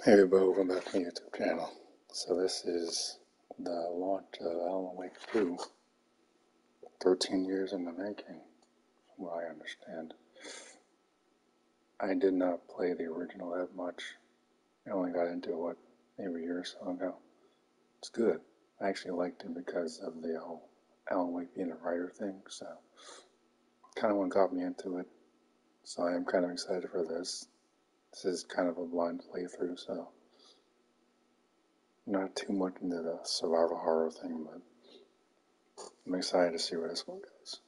Hey everybody, welcome back to my YouTube channel. So this is the launch of Alan Wake 2, 13 years in the making, from what I understand. I did not play the original that much. I only got into it maybe a year or so ago. It's good. I actually liked it because of the whole Alan Wake being a writer thing, so kind of what got me into it. So I am kind of excited for this. This is kind of a blind playthrough, so not too much into the survival horror thing, but I'm excited to see where this one goes.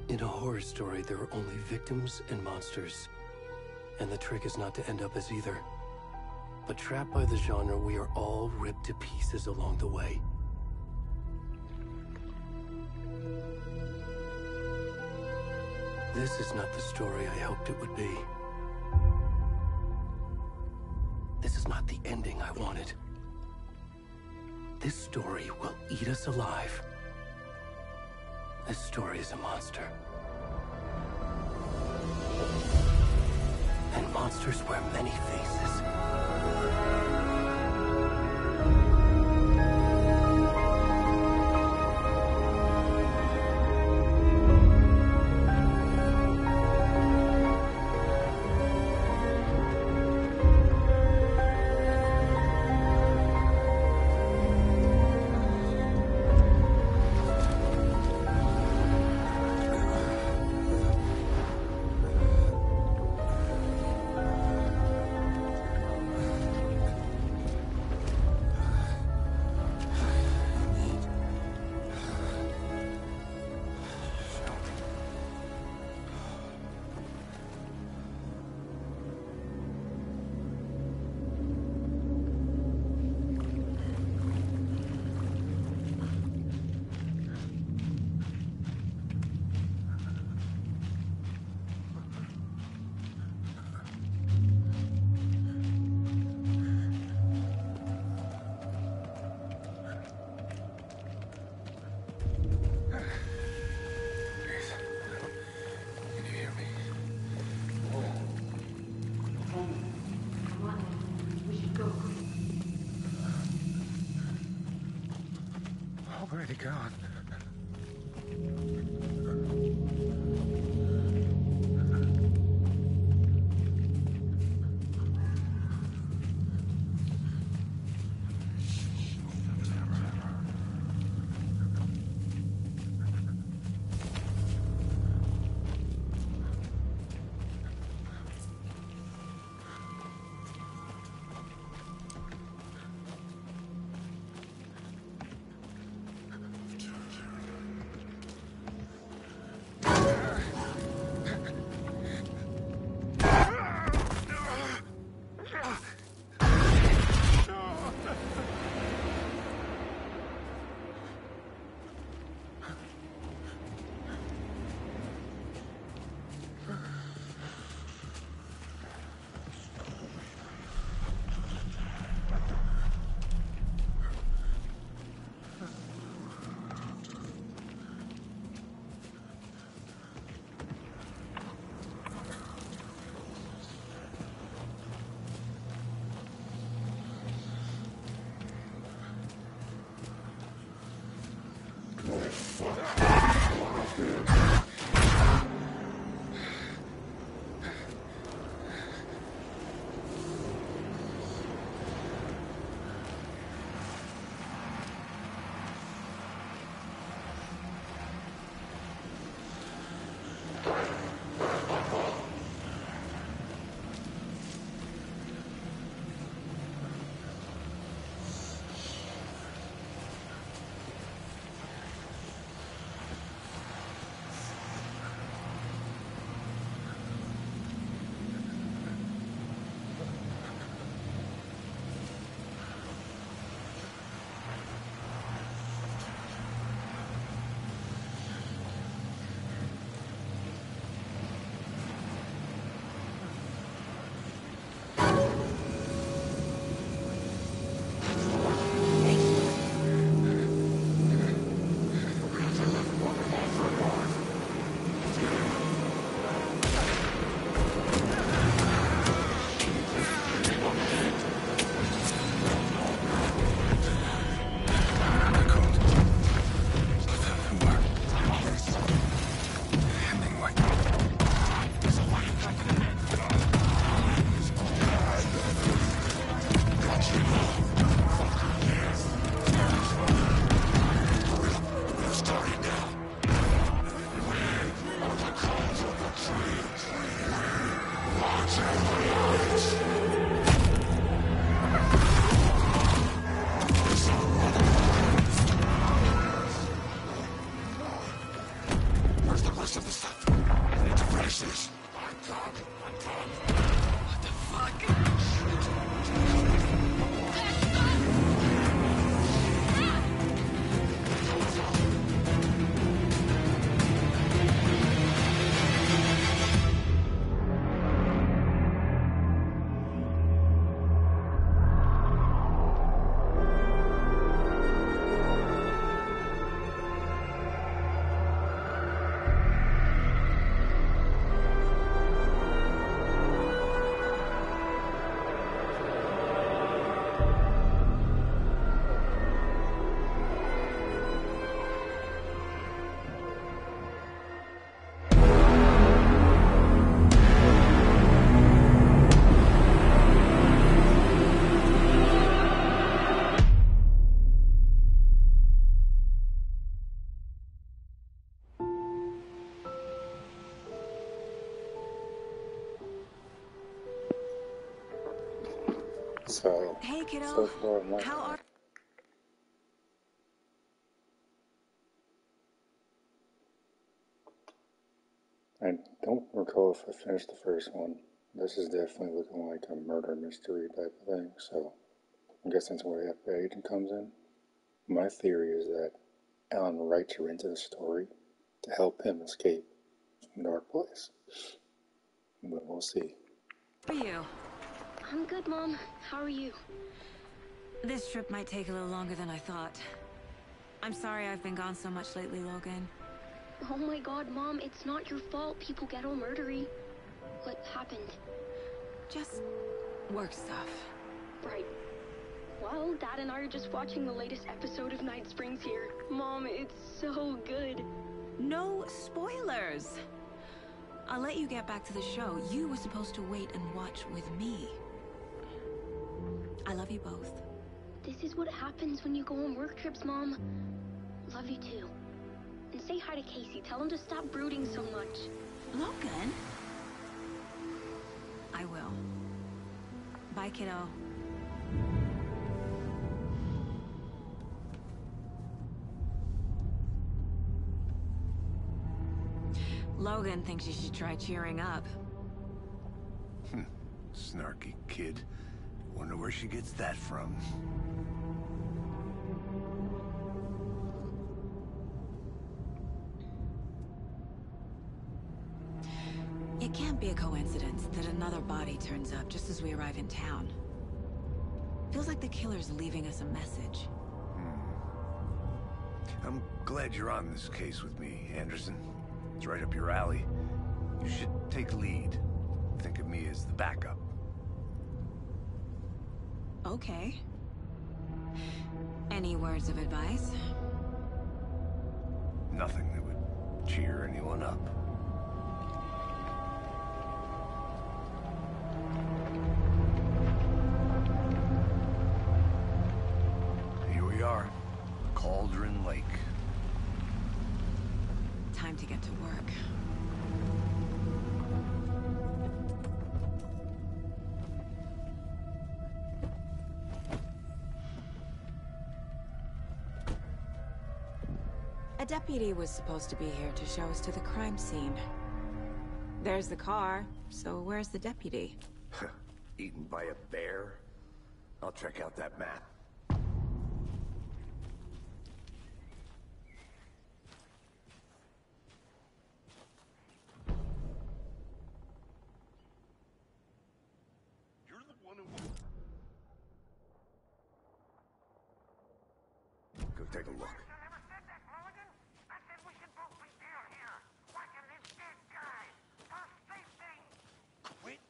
In a horror story, there are only victims and monsters. And the trick is not to end up as either. But trapped by the genre, we are all ripped to pieces along the way. This is not the story I hoped it would be. This is not the ending I wanted. This story will eat us alive. This story is a monster. And monsters wear many faces. Already gone. kiddo. So far, my How are... I don't recall if I finished the first one. This is definitely looking like a murder mystery type of thing, so I'm guessing that's where the FBI agent comes in. My theory is that Alan writes her into the story to help him escape from Dark Place. But we'll see. How are you? I'm good, Mom. How are you? This trip might take a little longer than I thought. I'm sorry I've been gone so much lately, Logan. Oh my god, Mom, it's not your fault people get all murdery. What happened? Just work stuff. Right. Well, Dad and I are just watching the latest episode of Night Springs here. Mom, it's so good. No spoilers! I'll let you get back to the show. You were supposed to wait and watch with me. I love you both. This is what happens when you go on work trips, Mom. Love you too. And say hi to Casey. Tell him to stop brooding so much. Logan? I will. Bye, kiddo. Logan thinks you should try cheering up. Snarky kid. Wonder where she gets that from. It can't be a coincidence that another body turns up just as we arrive in town. Feels like the killer's leaving us a message. I'm glad you're on this case with me, Anderson. It's right up your alley. You should take lead. Think of me as the backup. Okay. Any words of advice? Nothing that would cheer anyone up. Here we are. Cauldron Lake. Time to get to work. A deputy was supposed to be here to show us to the crime scene. There's the car, so where's the deputy? Eaten by a bear? I'll check out that map. You're the one who... Go take a look.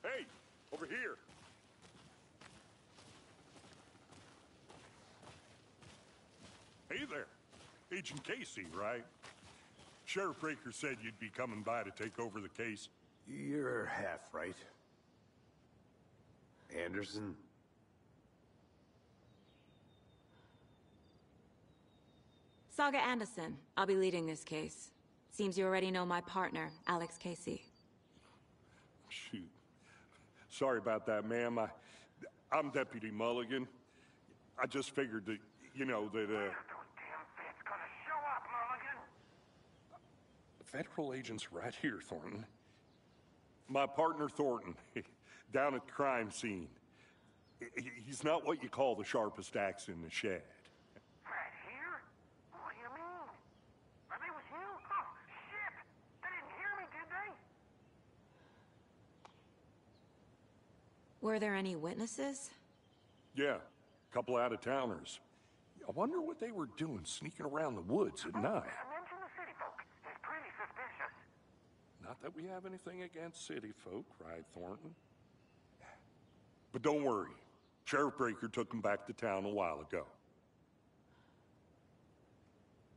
Hey, over here. Hey there. Agent Casey, right? Sheriff Breaker said you'd be coming by to take over the case. You're half right. Anderson? Saga Anderson. I'll be leading this case. Seems you already know my partner, Alex Casey. Shoot. Sorry about that, ma'am. I'm Deputy Mulligan. I just figured that, you know, that, Federal agents right here, Thornton. My partner, Thornton, down at the crime scene. He's not what you call the sharpest axe in the shed. Right here? What do you mean? Are they with you? Oh, shit! They didn't hear me, did they? Were there any witnesses? Yeah, a couple out-of-towners. I wonder what they were doing sneaking around the woods at night. Mention the city folk. It's pretty suspicious. Not that we have anything against city folk, right, Thornton? But don't worry. Sheriff Breaker took him back to town a while ago.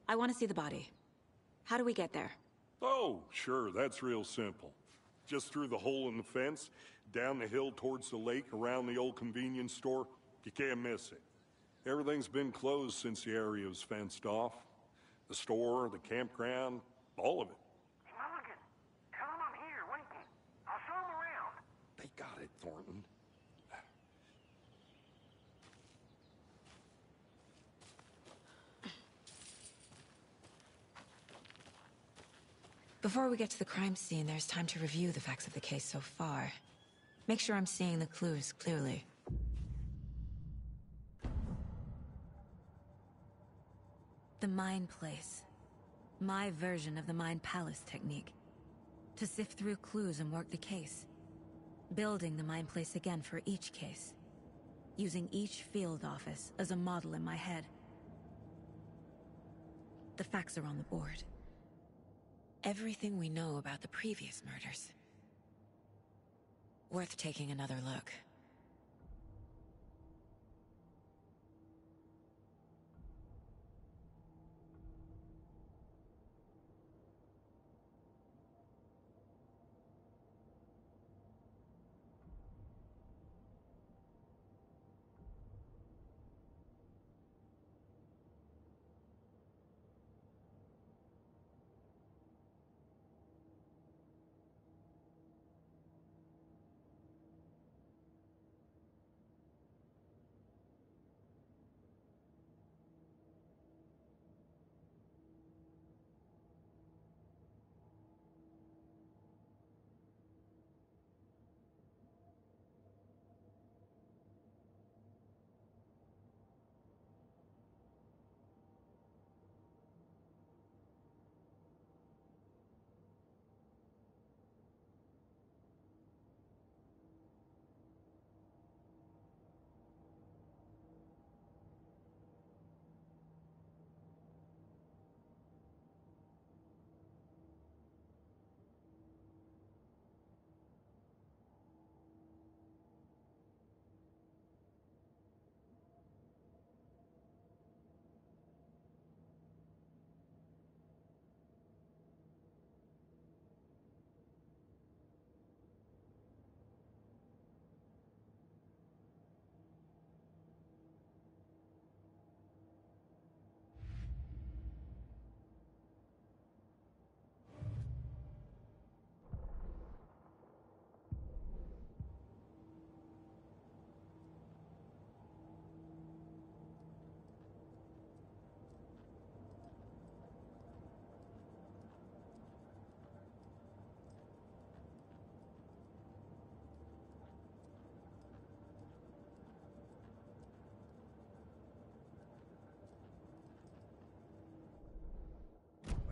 I want to see the body. How do we get there? Oh, sure, that's real simple. Just through the hole in the fence, down the hill towards the lake, around the old convenience store. You can't miss it. Everything's been closed since the area was fenced off. The store, the campground, all of it. Mulligan, tell them I'm here, waiting. I'll show them around. They got it, Thornton. Before we get to the crime scene, there's time to review the facts of the case so far. Make sure I'm seeing the clues clearly. The Mind Place. My version of the Mind Palace technique. To sift through clues and work the case. Building the Mind Place again for each case. Using each field office as a model in my head. The facts are on the board. Everything we know about the previous murders. Worth taking another look.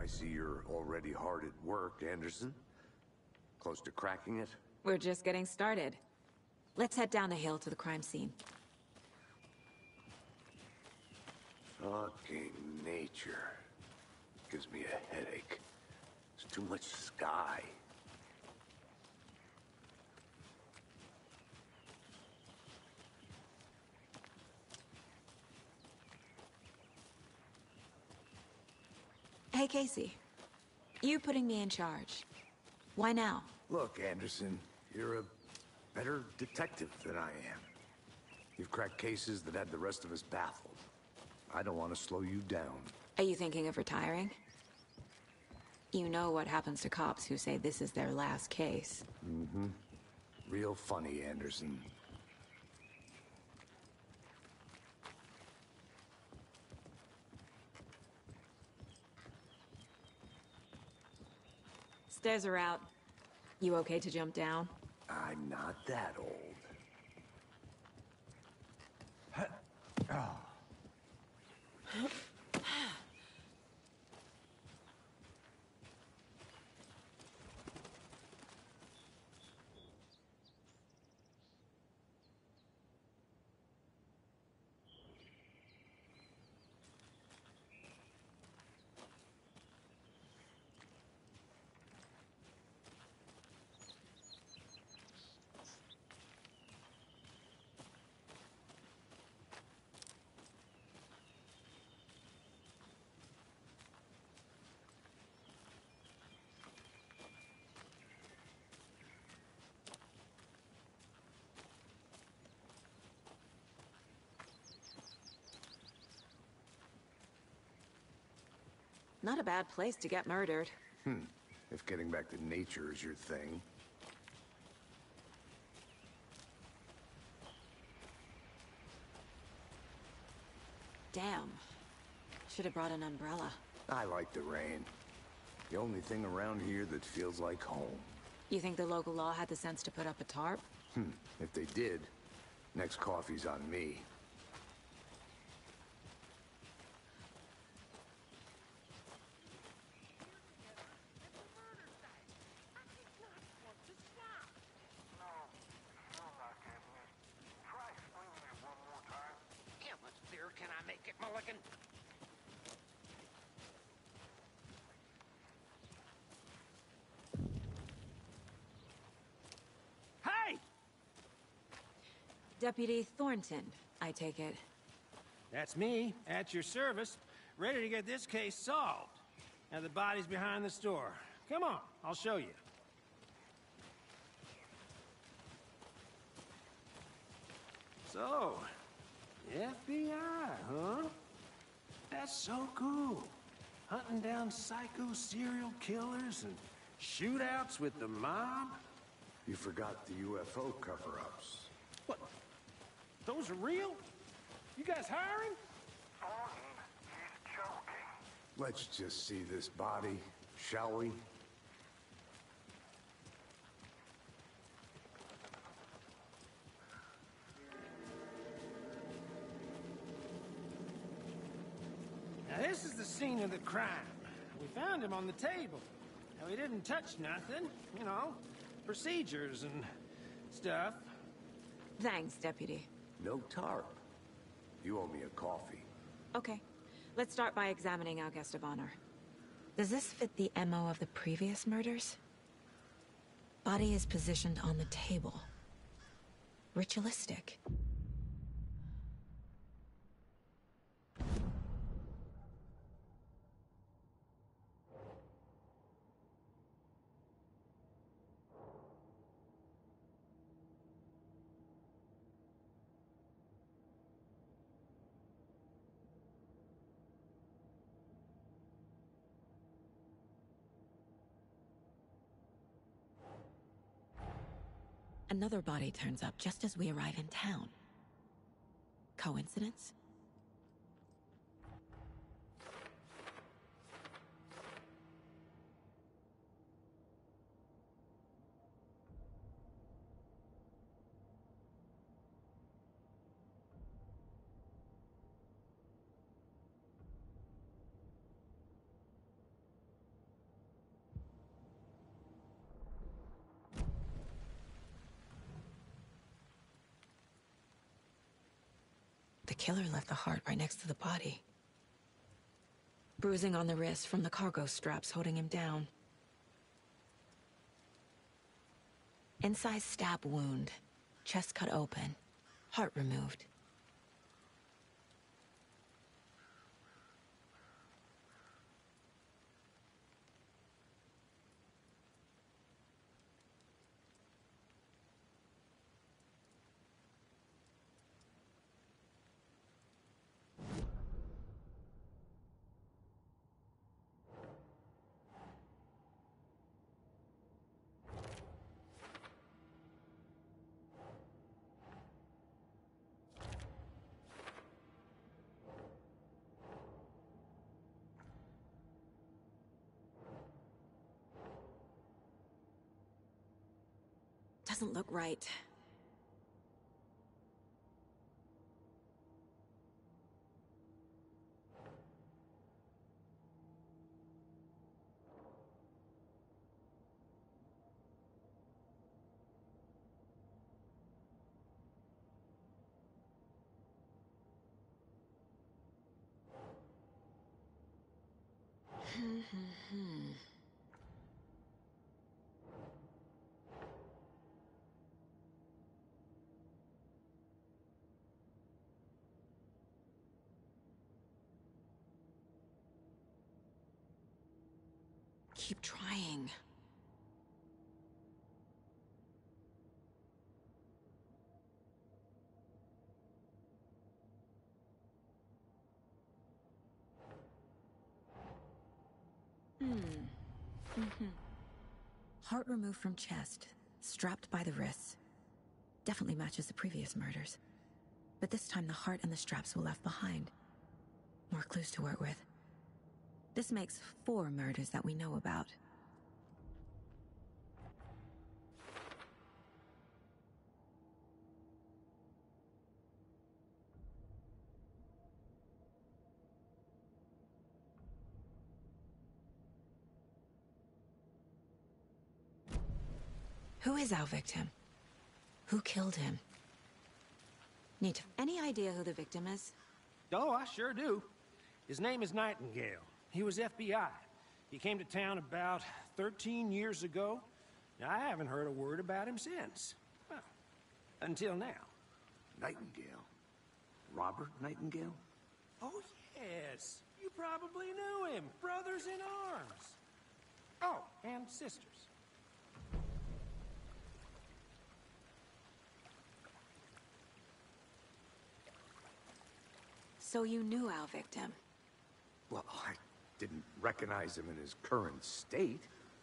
I see you're already hard at work, Anderson. Close to cracking it? We're just getting started. Let's head down the hill to the crime scene. Fucking nature. Gives me a headache. There's too much sky. Hey, Casey. You putting me in charge. Why now? Look, Anderson, you're a better detective than I am. You've cracked cases that had the rest of us baffled. I don't want to slow you down. Are you thinking of retiring? You know what happens to cops who say this is their last case. Mm-hmm. Real funny, Anderson. Stairs are out. You okay to jump down? I'm not that old. Not a bad place to get murdered. If getting back to nature is your thing. Damn. Should have brought an umbrella. I like the rain. The only thing around here that feels like home. You think the local law had the sense to put up a tarp? If they did, next coffee's on me. How much clearer can I make it, Mulligan? Hey! Deputy Thornton, I take it. That's me, at your service, ready to get this case solved. Now the body's behind the store. Come on, I'll show you. So, FBI, huh? That's so cool. Hunting down psycho serial killers and shootouts with the mob? You forgot the UFO cover-ups. What? Those are real? You guys hiring? He's joking. Let's just see this body, shall we? Now this is the scene of the crime. We found him on the table. Now he didn't touch nothing, you know, procedures and stuff. Thanks, Deputy. No tarp. You owe me a coffee. Okay. Let's start by examining our guest of honor. Does this fit the MO of the previous murders? Body is positioned on the table. Ritualistic. Another body turns up just as we arrive in town. Coincidence? The killer left the heart right next to the body. Bruising on the wrist from the cargo straps holding him down. Incised stab wound. Chest cut open. Heart removed. Doesn't look right. Keep trying. Heart removed from chest, strapped by the wrists. Definitely matches the previous murders. But this time the heart and the straps were left behind. More clues to work with. This makes 4 murders that we know about. Who is our victim? Who killed him? Any idea who the victim is? Oh, I sure do. His name is Nightingale. He was FBI. He came to town about 13 years ago. I haven't heard a word about him since. Well, until now. Nightingale? Robert Nightingale? Oh, yes. You probably knew him. Brothers in arms. Oh, and sisters. So you knew our victim? Well, I didn't recognize him in his current state.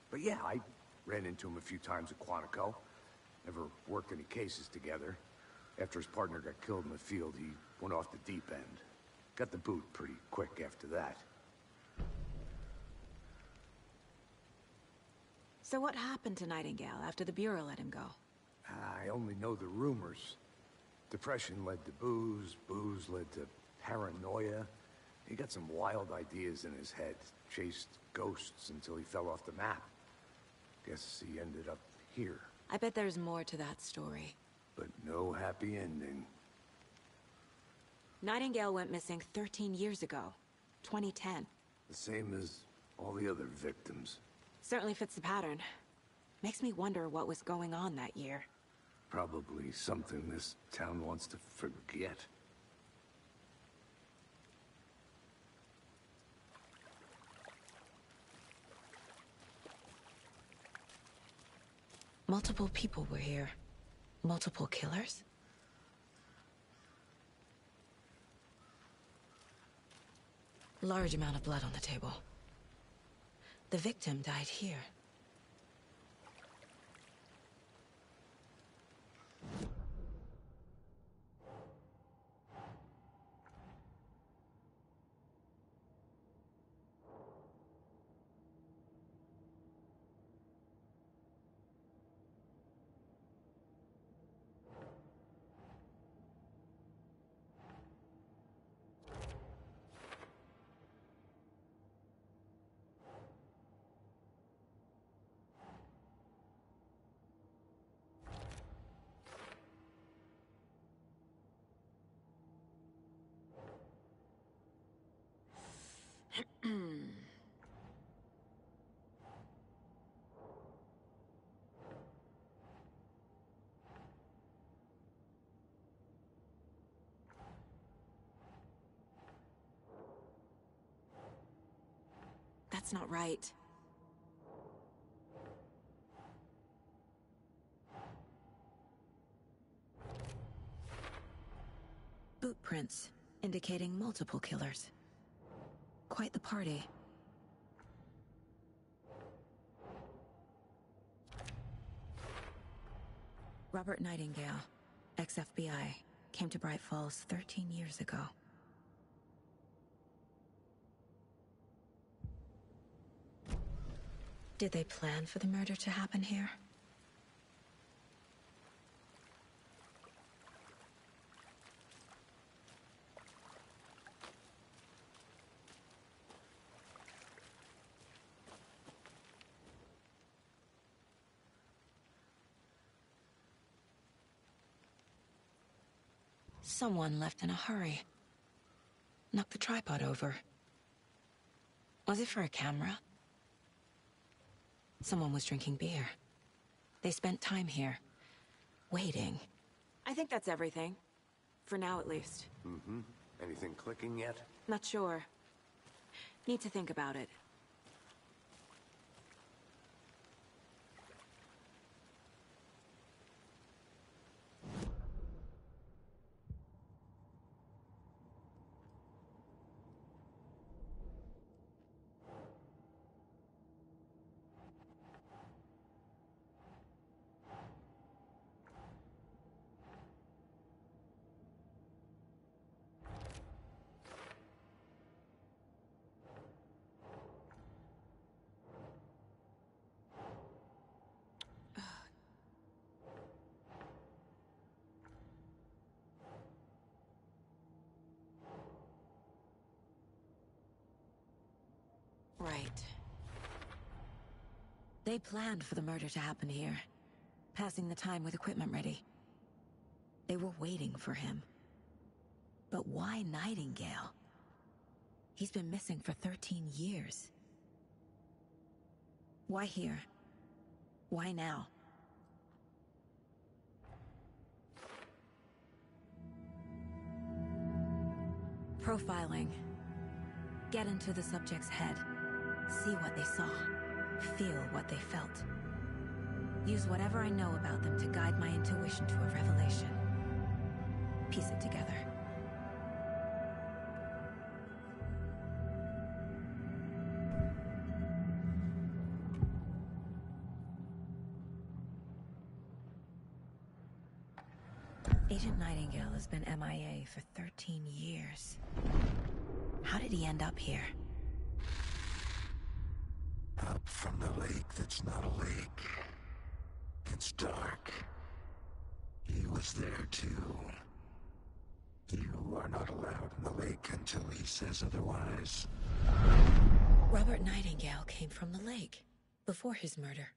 But yeah, I ran into him a few times at Quantico. Never worked any cases together. After his partner got killed in the field, he went off the deep end. Got the boot pretty quick after that. So what happened to Nightingale after the Bureau let him go? I only know the rumors. Depression led to booze, booze led to paranoia. He got some wild ideas in his head, chased ghosts until he fell off the map. Guess he ended up here. I bet there's more to that story. But no happy ending. Nightingale went missing 13 years ago. 2010. The same as all the other victims. Certainly fits the pattern. Makes me wonder what was going on that year. Probably something this town wants to forget. Multiple people were here. Multiple killers? Large amount of blood on the table. The victim died here. That's not right. Boot prints, indicating multiple killers. Quite the party. Robert Nightingale, ex-FBI, came to Bright Falls 13 years ago. Did they plan for the murder to happen here? Someone left in a hurry. Knocked the tripod over. Was it for a camera? Someone was drinking beer. They spent time here, waiting. I think that's everything. For now, at least. Mm-hmm. Anything clicking yet? Not sure. Need to think about it. right. They planned for the murder to happen here, passing the time with equipment ready. They were waiting for him. But why Nightingale? He's been missing for 13 years. Why here? Why now? Profiling. Get into the subject's head. See what they saw. Feel what they felt. Use whatever I know about them to guide my intuition to a revelation. Piece it together. Agent Nightingale has been MIA for 13 years. How did he end up here? Up from the lake that's not a lake. It's dark. He was there too. You are not allowed in the lake until he says otherwise. Robert Nightingale came from the lake, before his murder.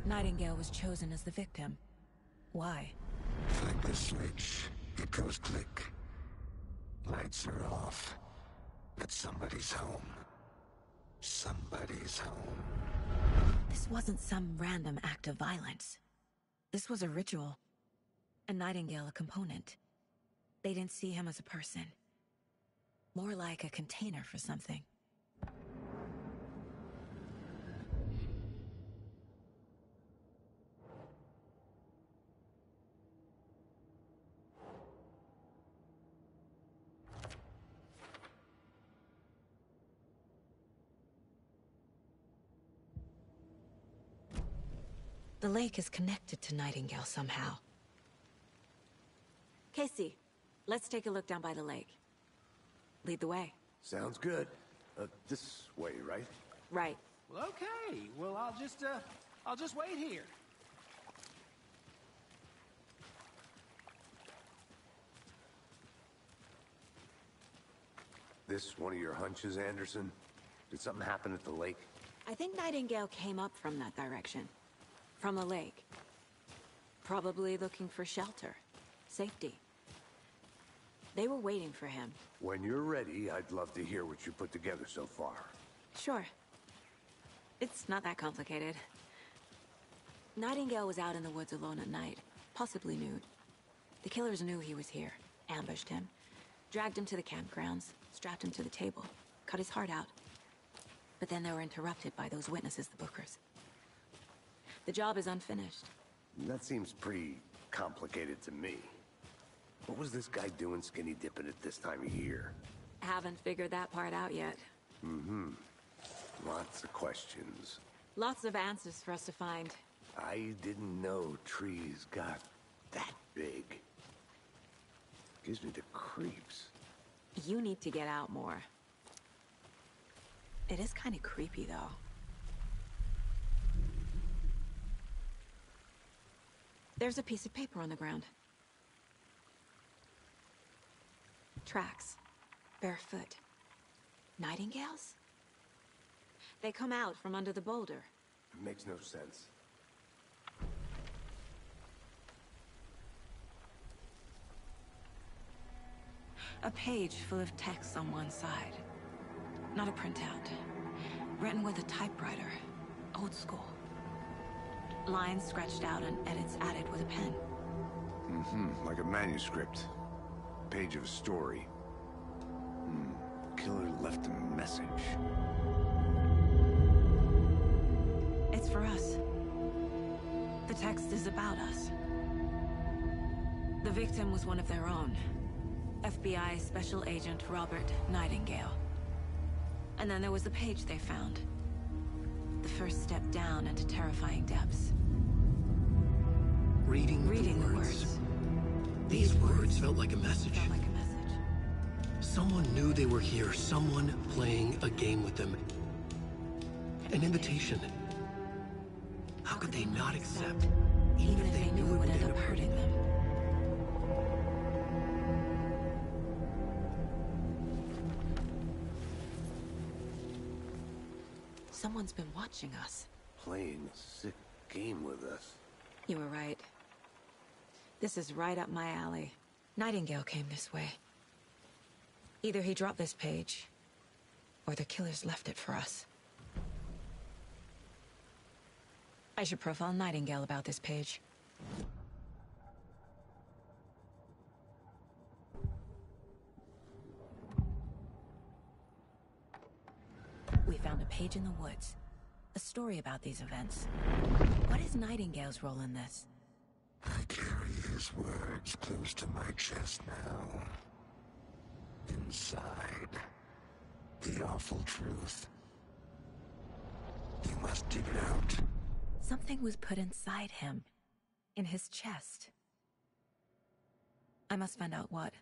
Nightingale was chosen as the victim. Why? Flick the switch. It goes click. Lights are off. But somebody's home. Somebody's home. This wasn't some random act of violence. This was a ritual. And Nightingale a component. They didn't see him as a person. More like a container for something. The lake is connected to Nightingale somehow. Casey, let's take a look down by the lake. Lead the way. Sounds good. This way, right? Right. Well, okay. Well, I'll just wait here. This one of your hunches, Anderson? Did something happen at the lake? I think Nightingale came up from that direction. From the lake. Probably looking for shelter. Safety. They were waiting for him. When you're ready, I'd love to hear what you put together so far. Sure. It's not that complicated. Nightingale was out in the woods alone at night, possibly nude. The killers knew he was here, ambushed him, dragged him to the campgrounds, strapped him to the table, cut his heart out. But then they were interrupted by those witnesses, the Bookers. The job is unfinished. That seems pretty complicated to me. What was this guy doing skinny dipping at this time of year? Haven't figured that part out yet. Mm-hmm. Lots of questions. Lots of answers for us to find. I didn't know trees got that big. Gives me the creeps. You need to get out more. It is kind of creepy, though. There's a piece of paper on the ground. Tracks. Barefoot. Nightingales? They come out from under the boulder. Makes no sense. A page full of text on one side. Not a printout. Written with a typewriter. Old school. Lines scratched out and edits added with a pen. Mm-hmm. Like a manuscript. Page of a story. Killer left a message. It's for us. The text is about us. The victim was one of their own. FBI Special Agent Robert Nightingale. And then there was the page they found. The first step down into terrifying depths. Reading the words. These words felt like a message. Felt like a message. Someone knew they were here. Someone playing a game with them. An invitation. How could they not accept? Even if they knew it would end up hurting them. Someone's been watching us. Playing a sick game with us. You were right. This is right up my alley. Nightingale came this way. Either he dropped this page, or the killers left it for us. I should profile Nightingale about this page. We found a page in the woods. A story about these events. What is Nightingale's role in this? I carry his words close to my chest now. Inside, the awful truth. You must dig it out. Something was put inside him. In his chest. I must find out what.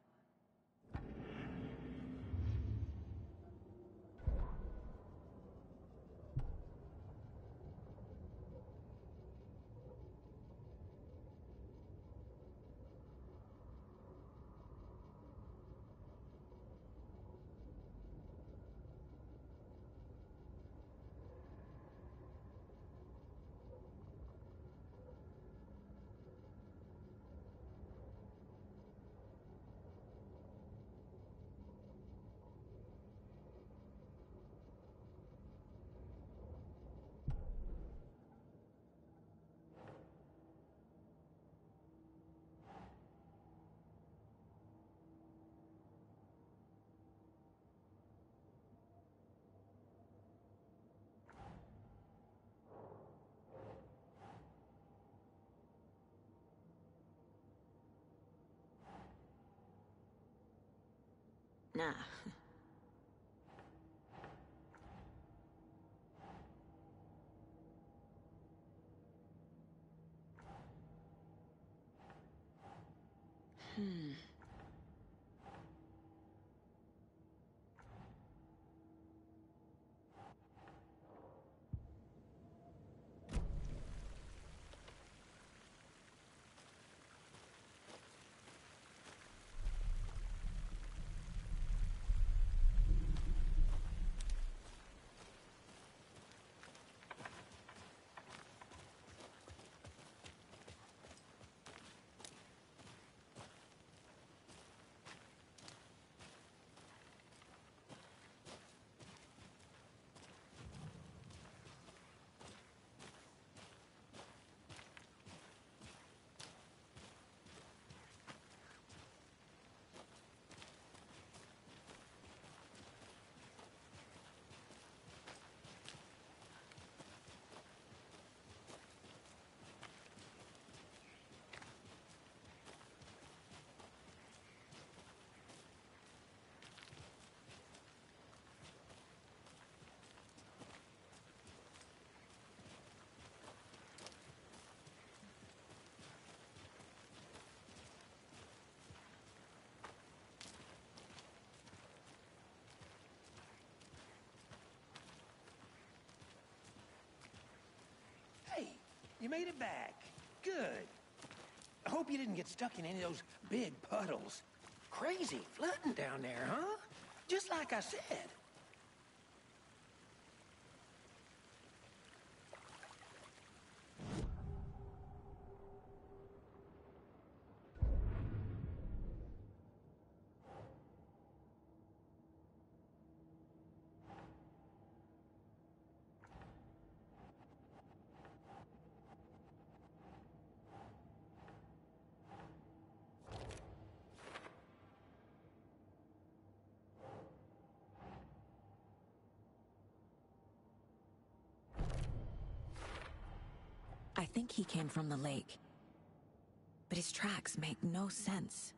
Nah. Hey, you made it back. Good. I hope you didn't get stuck in any of those big puddles. Crazy flooding down there, huh? Just like I said. I think he came from the lake. But his tracks make no sense.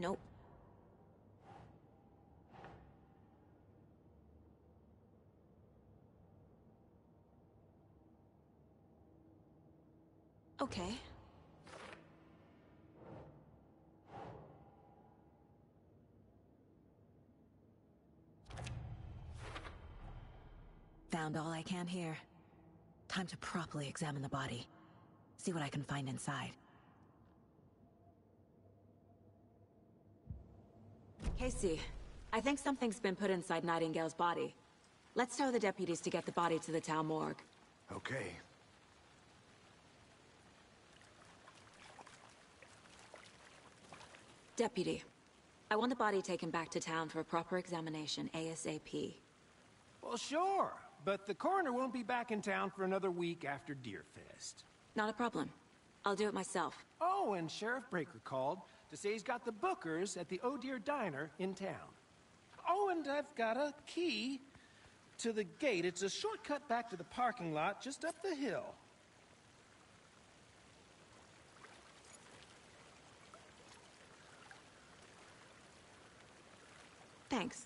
Nope. Okay. Found all I can here. Time to properly examine the body. See what I can find inside. Casey, I think something's been put inside Nightingale's body. Let's tell the deputies to get the body to the town morgue. Okay. Deputy, I want the body taken back to town for a proper examination ASAP. Well, sure, but the coroner won't be back in town for another week after Deerfest. Not a problem. I'll do it myself. Oh, and Sheriff Breaker called to say he's got the Bookers at the Oh Deer Diner in town. Oh, and I've got a key to the gate. It's a shortcut back to the parking lot just up the hill. Thanks.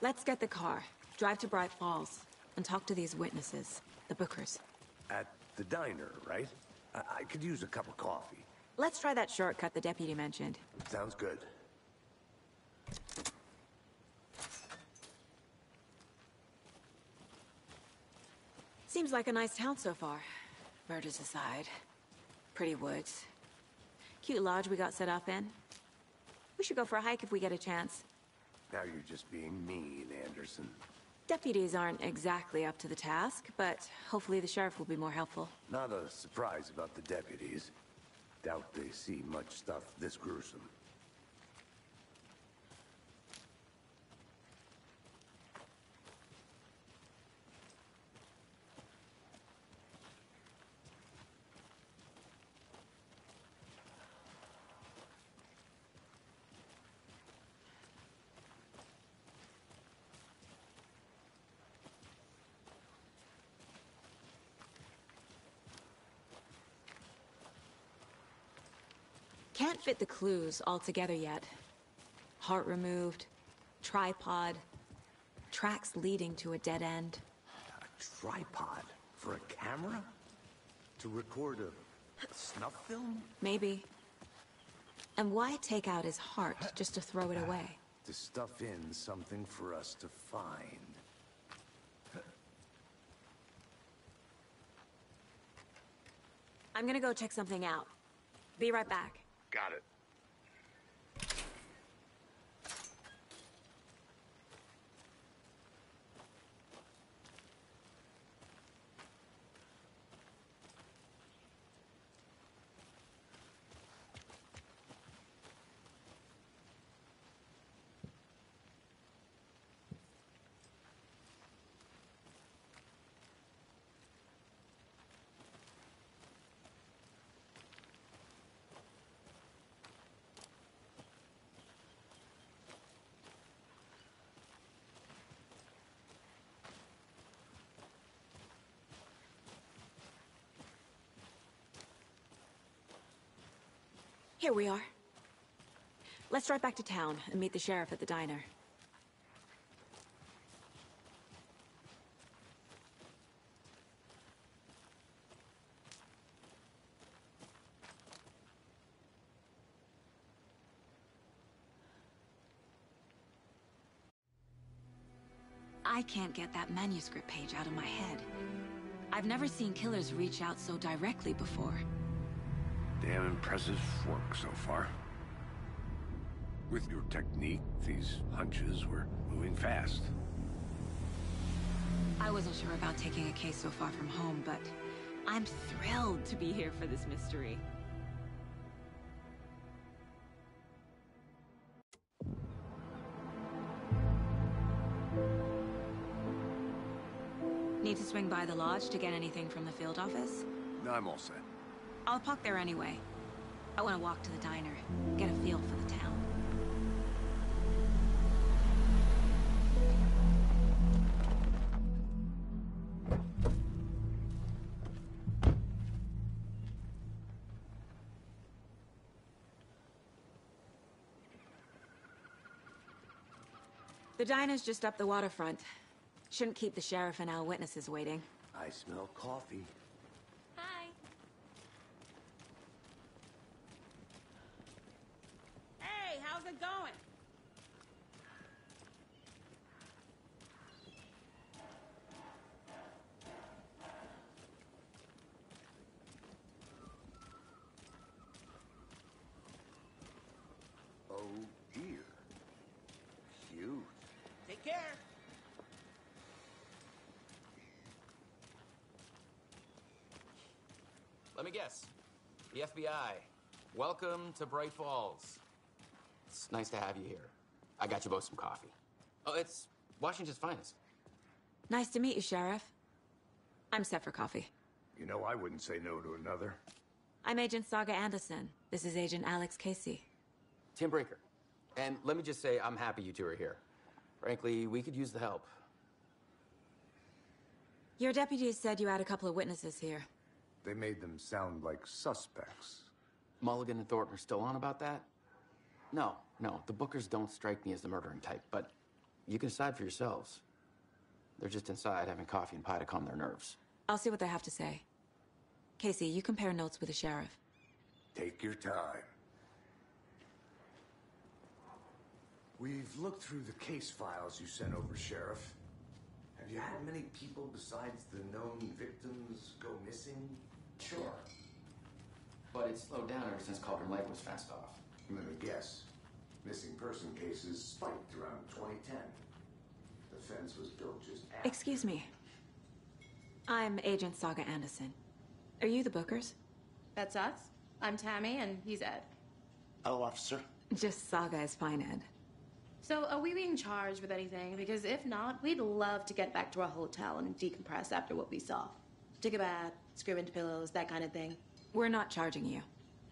Let's get the car, drive to Bright Falls, and talk to these witnesses, the Bookers. At the diner, right? I could use a cup of coffee. Let's try that shortcut the deputy mentioned. Sounds good. Seems like a nice town so far. Murders aside. Pretty woods. Cute lodge we got set up in. We should go for a hike if we get a chance. Now you're just being mean, Anderson. Deputies aren't exactly up to the task, but hopefully the sheriff will be more helpful. Not a surprise about the deputies. Doubt they see much stuff this gruesome. Can't fit the clues all together yet. Heart removed, tripod, tracks leading to a dead end. A tripod? For a camera? To record a snuff film? Maybe. And why take out his heart just to throw it away? To stuff in something for us to find. I'm gonna go check something out. Be right back. Got it. Here we are. Let's drive back to town and meet the sheriff at the diner. I can't get that manuscript page out of my head. I've never seen killers reach out so directly before. Damn impressive work so far. With your technique, these hunches were moving fast. I wasn't sure about taking a case so far from home, but I'm thrilled to be here for this mystery. Need to swing by the lodge to get anything from the field office? No, I'm all set. I'll park there anyway. I want to walk to the diner, get a feel for the town. The diner's just up the waterfront. Shouldn't keep the sheriff and our witnesses waiting. I smell coffee. Hi. Hey, how's it going? Oh dear. Cute. Take care. Let me guess. The FBI. Welcome to Bright Falls. It's nice to have you here. I got you both some coffee. Oh, it's Washington's finest. Nice to meet you, Sheriff. I'm set for coffee. You know, I wouldn't say no to another. I'm Agent Saga Anderson. This is Agent Alex Casey. Tim Brinker. And let me just say, I'm happy you two are here. Frankly, we could use the help. Your deputies said you had a couple of witnesses here. They made them sound like suspects. Mulligan and Thornton are still on about that? No, the Bookers don't strike me as the murdering type, but you can decide for yourselves. They're just inside having coffee and pie to calm their nerves. I'll see what they have to say. Casey, you compare notes with the sheriff. Take your time. We've looked through the case files you sent over, Sheriff. Have you had many people besides the known victims go missing? Sure. But it's slowed down ever since Cauldron Lake was fenced off. Let me guess. Missing person cases spiked around 2010. The fence was built just after. Excuse me. I'm Agent Saga Anderson. Are you the Bookers? That's us. I'm Tammy, and he's Ed. Hello, officer. Just Saga is fine, Ed. So, are we being charged with anything? Because if not, we'd love to get back to our hotel and decompress after what we saw. Take a bath, scream into pillows, that kind of thing. We're not charging you.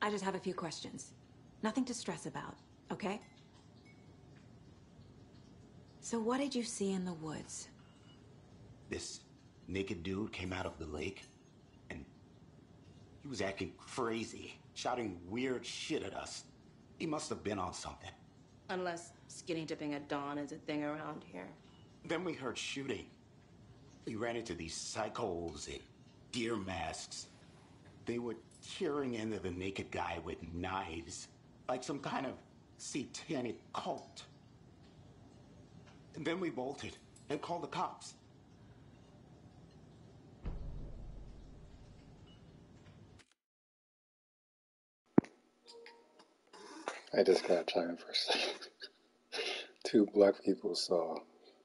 I just have a few questions. Nothing to stress about, okay? So what did you see in the woods? This naked dude came out of the lake, and he was acting crazy, shouting weird shit at us. He must have been on something. Unless skinny dipping at dawn is a thing around here. Then we heard shooting. We ran into these psychos in deer masks. They were tearing into the naked guy with knives, like some kind of satanic cult. And then we bolted and called the cops. I just gotta chime in for a second. Two black people saw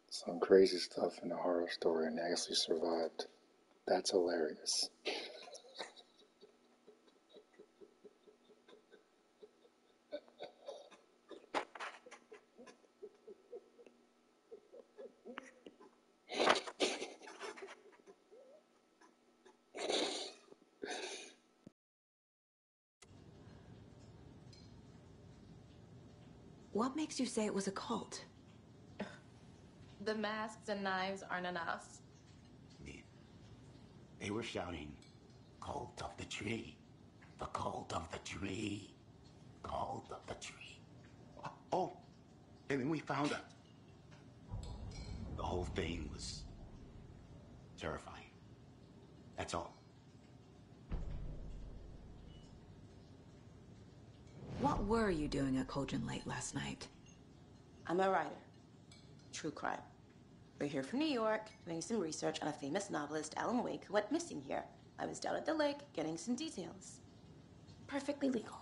some crazy stuff in a horror story and actually survived. That's hilarious. What makes you say it was a cult? The masks and knives aren't enough. They were shouting, "Cult of the tree, the cult of the tree, cult of the tree." Oh, and then we found it. The whole thing was terrifying. That's all. What were you doing at Cauldron Lake last night? I'm a writer. True crime. We're here from New York, doing some research on a famous novelist, Alan Wake, who went missing here. I was down at the lake, getting some details. Perfectly legal.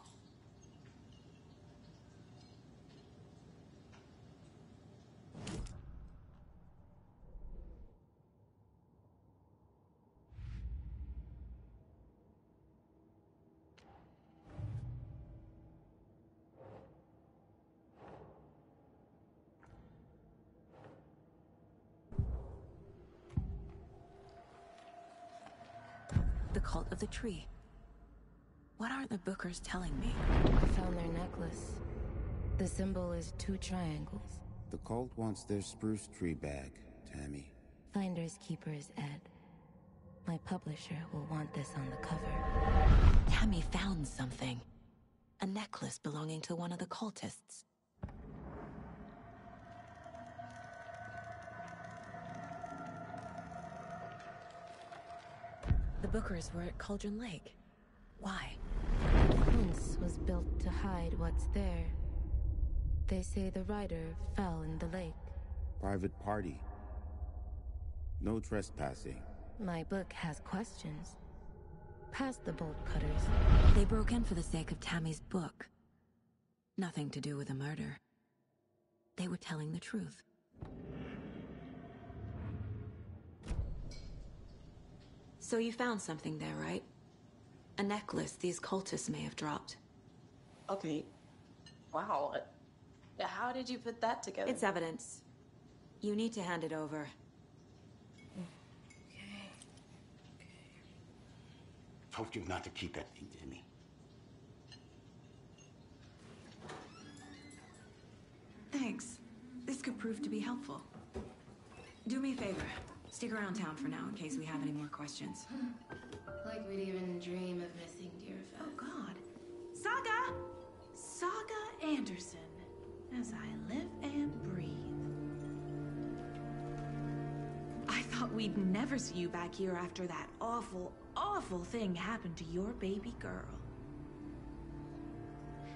The cult of the tree. What are the Bookers telling me? I found their necklace. The symbol is 2 triangles. The cult wants their spruce tree back, Tammy. Finders keepers, Ed. My publisher will want this on the cover. Tammy found something. A necklace belonging to one of the cultists. The Bookers were at Cauldron Lake. Why? Once was built to hide what's there. They say the rider fell in the lake. Private party. No trespassing. My book has questions. Past the bolt cutters. They broke in for the sake of Tammy's book. Nothing to do with a murder. They were telling the truth. So you found something there, right? A necklace these cultists may have dropped. Okay. Wow. How did you put that together? It's evidence. You need to hand it over. Told you not to keep that thing to me. Thanks. This could prove to be helpful. Do me a favor. Stick around town for now in case we have any more questions. Like we'd even dream of missing Deerfest. Oh, God. Saga! Saga Anderson. As I live and breathe. I thought we'd never see you back here after that awful, awful thing happened to your baby girl.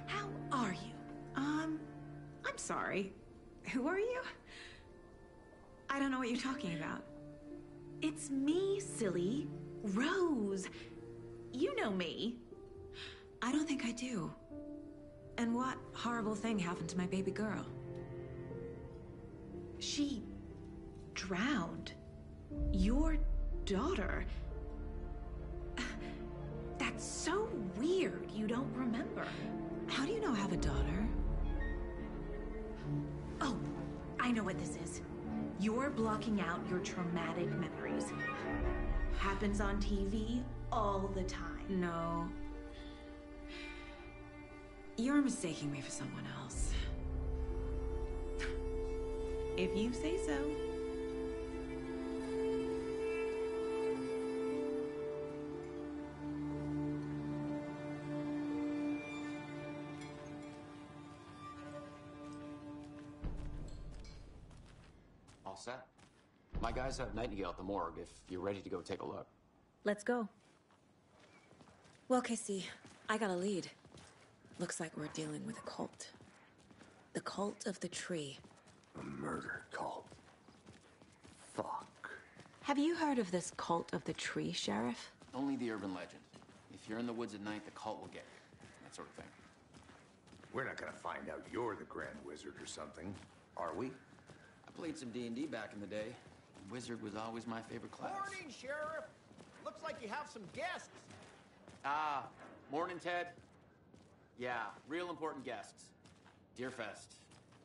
How are you? I'm sorry. Who are you? I don't know what you're talking about. It's me, silly. Rose. You know me. I don't think I do. And what horrible thing happened to my baby girl? She drowned. Your daughter. That's so weird you don't remember. How do you know I have a daughter? Oh, I know what this is. You're blocking out your traumatic memories. Happens on TV all the time. No. You're mistaking me for someone else. If you say so. All set? My guys have Nightingale at the morgue if you're ready to go take a look. Let's go. Well, Casey, I got a lead. Looks like we're dealing with a cult. The Cult of the Tree. A murder cult. Fuck. Have you heard of this Cult of the Tree, Sheriff? Only the urban legend. If you're in the woods at night, the cult will get you. That sort of thing. We're not gonna find out you're the Grand Wizard or something, are we? I played some D&D back in the day. Wizard was always my favorite class. Morning, Sheriff. Looks like you have some guests. Ah, morning, Ted. Yeah, real important guests. Deerfest.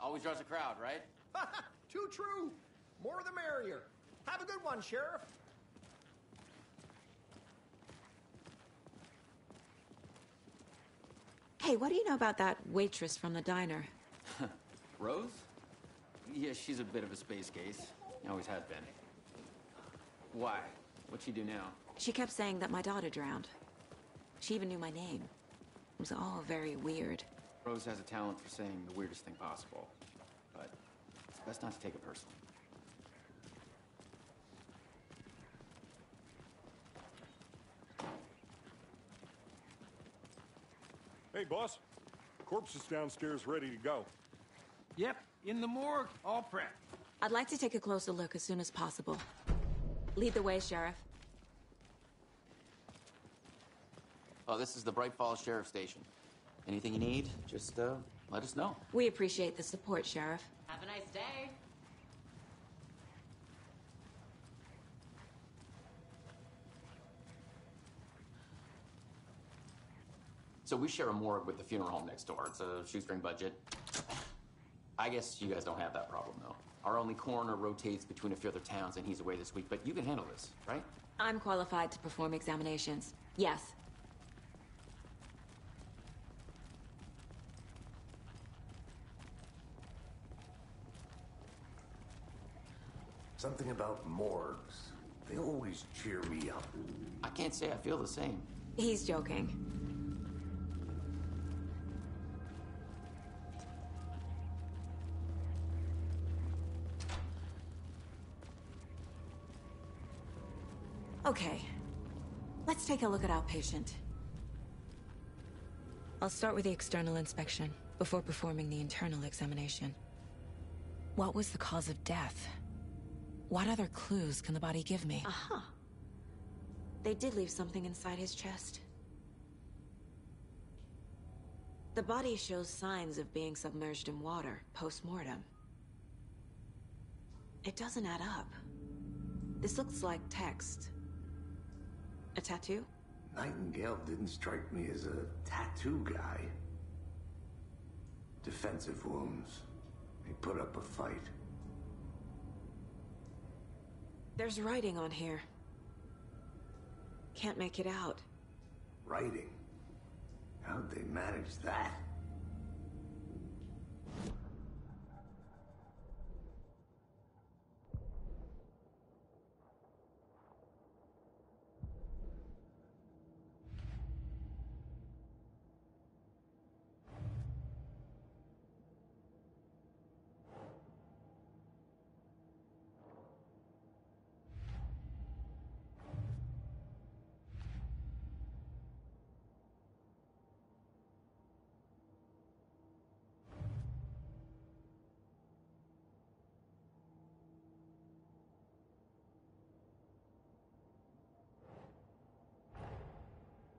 Always draws a crowd, right? Too true. More the merrier. Have a good one, Sheriff. Hey, what do you know about that waitress from the diner? Rose? Yeah, she's a bit of a space case. Always has been. Why? What'd she do now? She kept saying that my daughter drowned. She even knew my name. It was all very weird. Rose has a talent for saying the weirdest thing possible. But it's best not to take it personally. Hey, boss. Corpse is downstairs ready to go. Yep, in the morgue, all prepped. I'd like to take a closer look as soon as possible. Lead the way, Sheriff. Oh, this is the Bright Falls Sheriff Station. Anything you need, just let us know. We appreciate the support, Sheriff. Have a nice day. So we share a morgue with the funeral home next door. It's a shoestring budget. I guess you guys don't have that problem, though. Our only coroner rotates between a few other towns, and he's away this week, but you can handle this, right? I'm qualified to perform examinations. Yes. Something about morgues. They always cheer me up. I can't say I feel the same. He's joking. Okay. Let's take a look at outpatient. I'll start with the external inspection before performing the internal examination. What was the cause of death? What other clues can the body give me? Aha. They did leave something inside his chest. The body shows signs of being submerged in water post-mortem. It doesn't add up. This looks like text. A tattoo? Nightingale didn't strike me as a tattoo guy. Defensive wounds. He put up a fight. There's writing on here. Can't make it out. Writing? How'd they manage that?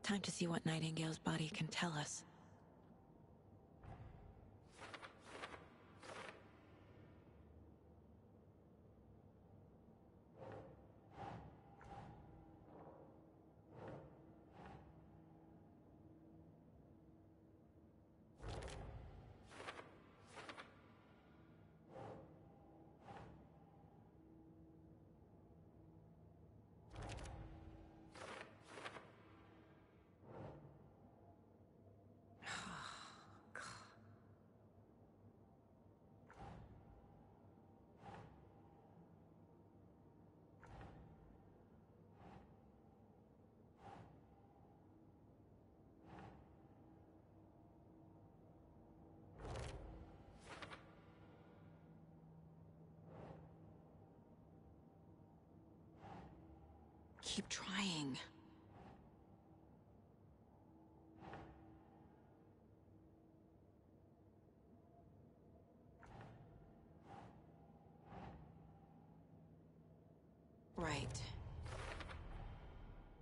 Time to see what Nightingale's body can tell us. Keep trying. Right.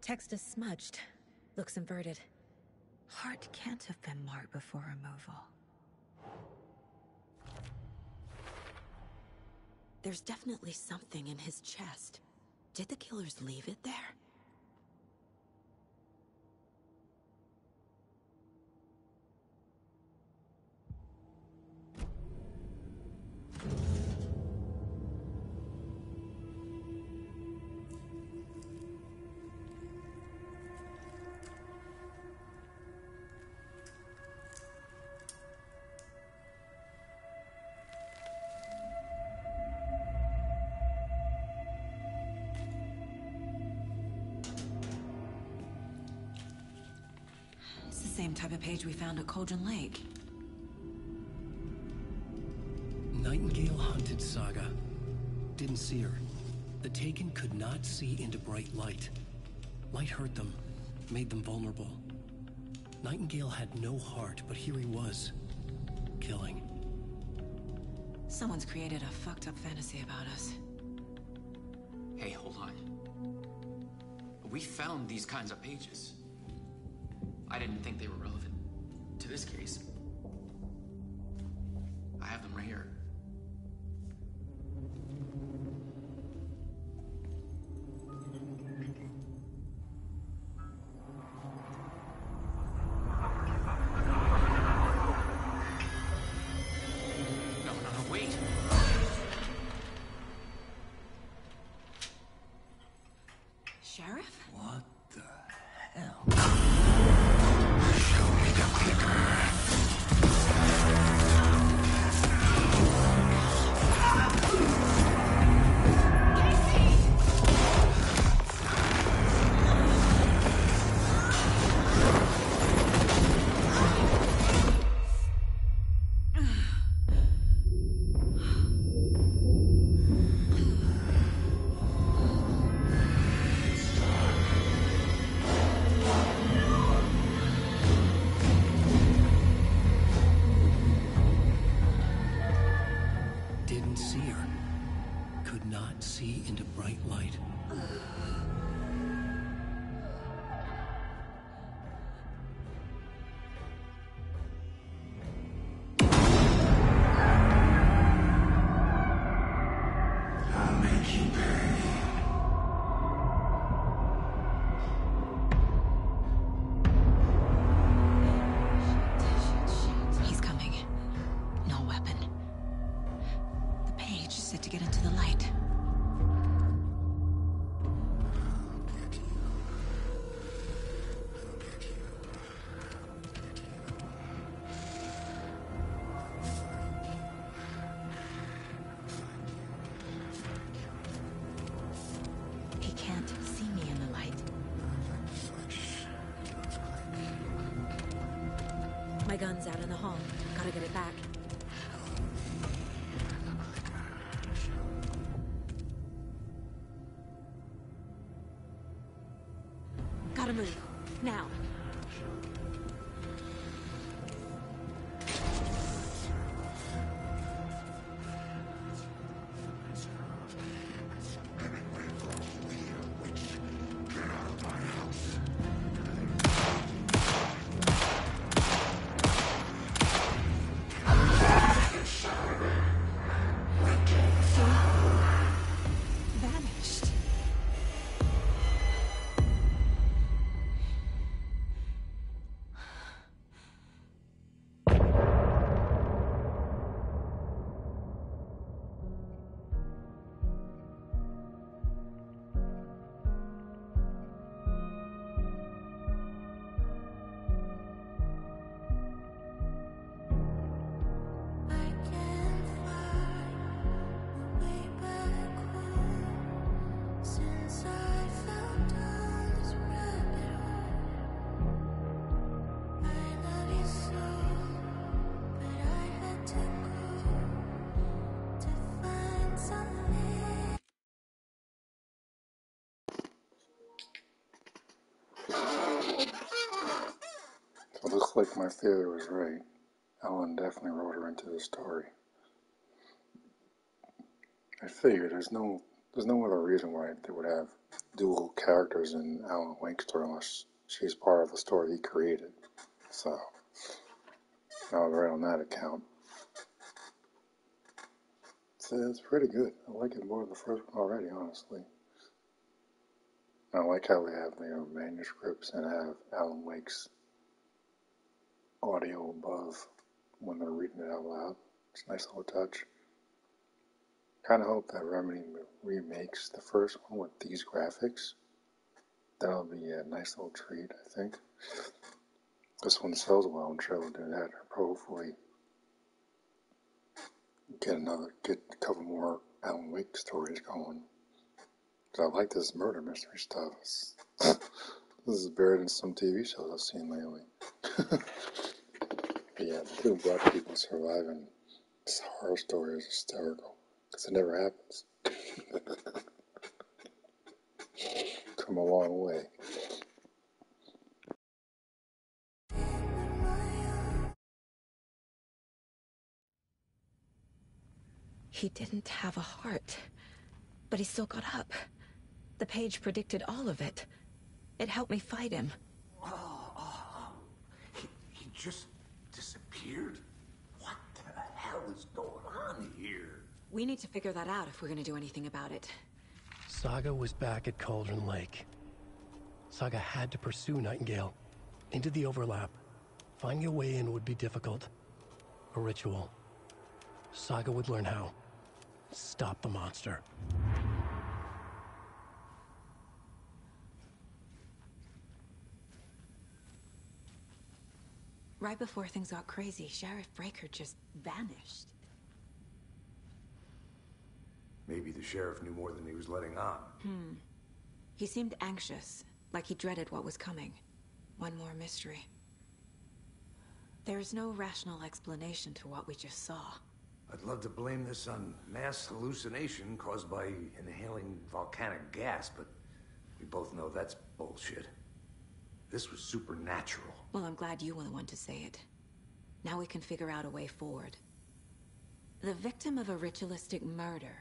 Text is smudged. Looks inverted. Heart can't have been marked before removal. There's definitely something in his chest. Did the killers leave it there? Same type of page we found at Cauldron Lake. Nightingale hunted Saga. Didn't see her. The Taken could not see into bright light. Light hurt them, made them vulnerable. Nightingale had no heart, but here he was, killing. Someone's created a fucked up fantasy about us. Hey, hold on. We found these kinds of pages. I didn't think they were relevant to this case. I have them right here. No, wait. Sheriff? What the hell? Show me the clicker. My gun's out in the hall. Gotta get it back. Gotta move. Now. Vanished. Since I fell down this rabbit hole, I love you so, but I had to go to find something. So it looks like my theory was right. Alan definitely wrote her into the story. I figured there's no other reason why they would have dual characters in Alan Wake's story unless she's part of the story he created. So I was right on that account. So it's pretty good. I like it more than the first one already, honestly. I like how they have their manuscripts and have Alan Wake's audio above when they're reading it out loud. It's a nice little touch. Kind of hope that Remedy remakes the first one with these graphics. That'll be a nice little treat, I think. This one sells well, I'm sure they'll do that. Or hopefully get a couple more Alan Wake stories going. Because I like this murder mystery stuff. This is buried in some TV shows I've seen lately. But yeah, the two black people surviving this horror story is hysterical. Because it never happens. Come a long way. He didn't have a heart, but he still got up. The page predicted all of it. It helped me fight him. He just disappeared? What the hell is going on here? We need to figure that out if we're gonna do anything about it. Saga was back at Cauldron Lake. Saga had to pursue Nightingale into the overlap. Finding a way in would be difficult. A ritual. Saga would learn how. Stop the monster. Right before things got crazy, Sheriff Breaker just vanished. Maybe the sheriff knew more than he was letting on. He seemed anxious, like he dreaded what was coming. One more mystery. There's no rational explanation to what we just saw. I'd love to blame this on mass hallucination caused by inhaling volcanic gas, but we both know that's bullshit. This was supernatural. Well, I'm glad you were the one to say it. Now we can figure out a way forward. The victim of a ritualistic murder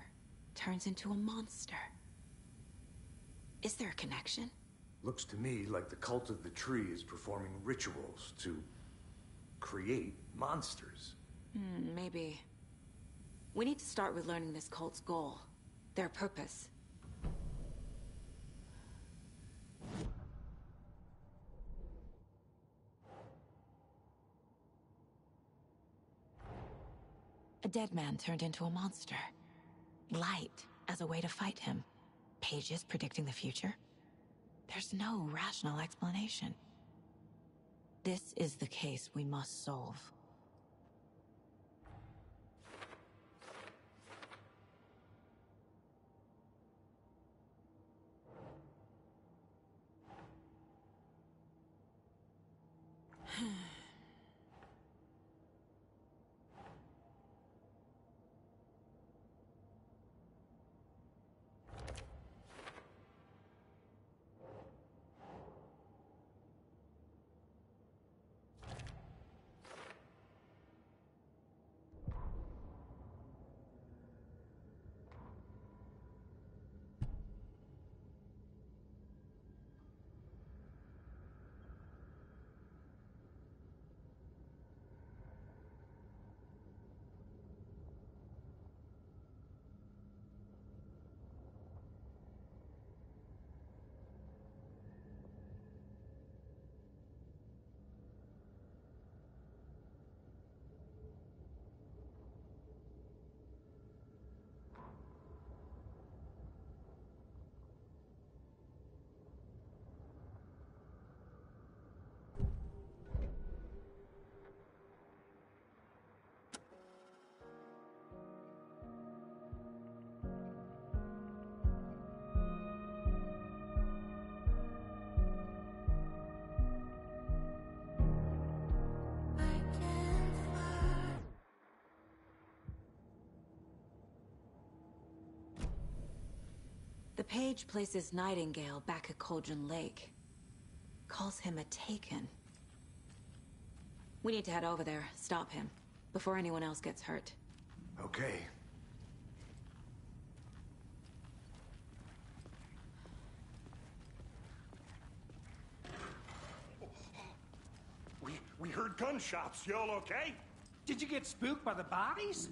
turns into a monster. Is there a connection? Looks to me like the cult of the tree is performing rituals to create monsters. Maybe. We need to start with learning this cult's goal. Their purpose. A dead man turned into a monster. Light as a way to fight him. Pages predicting the future. There's no rational explanation. This is the case we must solve. The page places Nightingale back at Cauldron Lake. Calls him a Taken. We need to head over there, stop him, before anyone else gets hurt. Okay. We heard gunshots. Y'all okay? Did you get spooked by the bodies?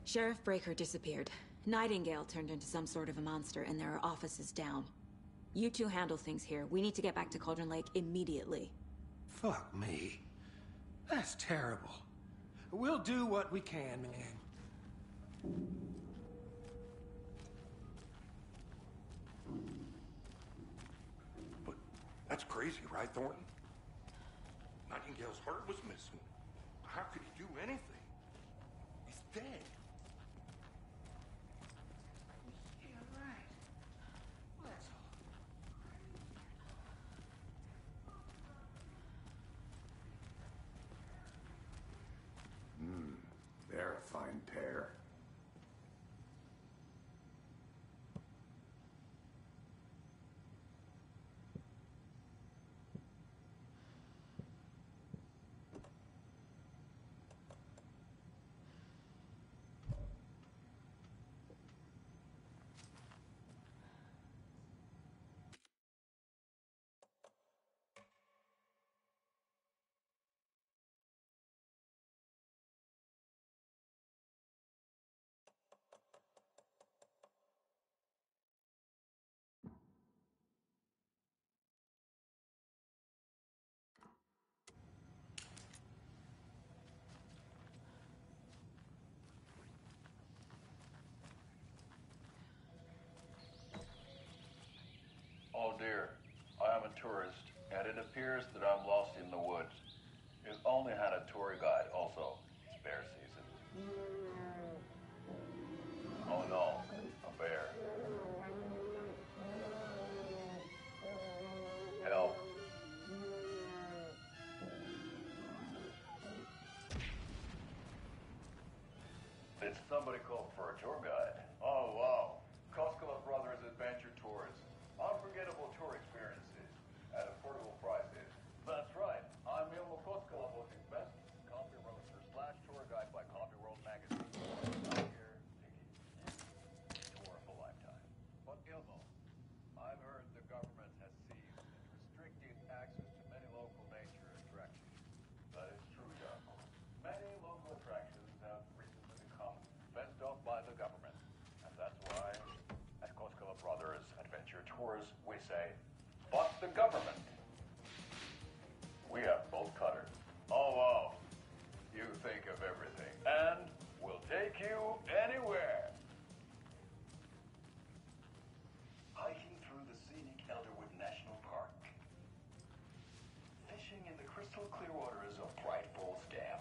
Sheriff Breaker disappeared. Nightingale turned into some sort of a monster, and there are offices down. You two handle things here. We need to get back to Cauldron Lake immediately. Fuck me. That's terrible. We'll do what we can, man. But that's crazy, right, Thornton? Nightingale's heart was missing. How could he do anything? He's dead. Yeah, right. Well, that's all. They're a fine pair. Oh dear, I am a tourist, and it appears that I'm lost in the woods. If only had a tour guide also. Bear season. Oh no, a bear. Help. Did somebody call for a tour guide? Oh wow. Koskela Brothers Adventure Tours. Unforgettable tour experiences at affordable prices. That's right. I'm Ilmo Koskela, voting best coffee roaster / tour guide by Coffee World magazine. I'm here to tour of a lifetime. But Ilmo, I've heard the government has seized and restricted access to many local nature attractions. That is true, Jarmo. Many local attractions have recently become fenced off by the government. And that's why at Koskela Brothers Adventure Tours, we say, fuck the government. We have bolt cutters. Oh, wow. You think of everything. And we'll take you anywhere. Hiking through the scenic Elderwood National Park. Fishing in the crystal clear waters of Bright Falls Dam.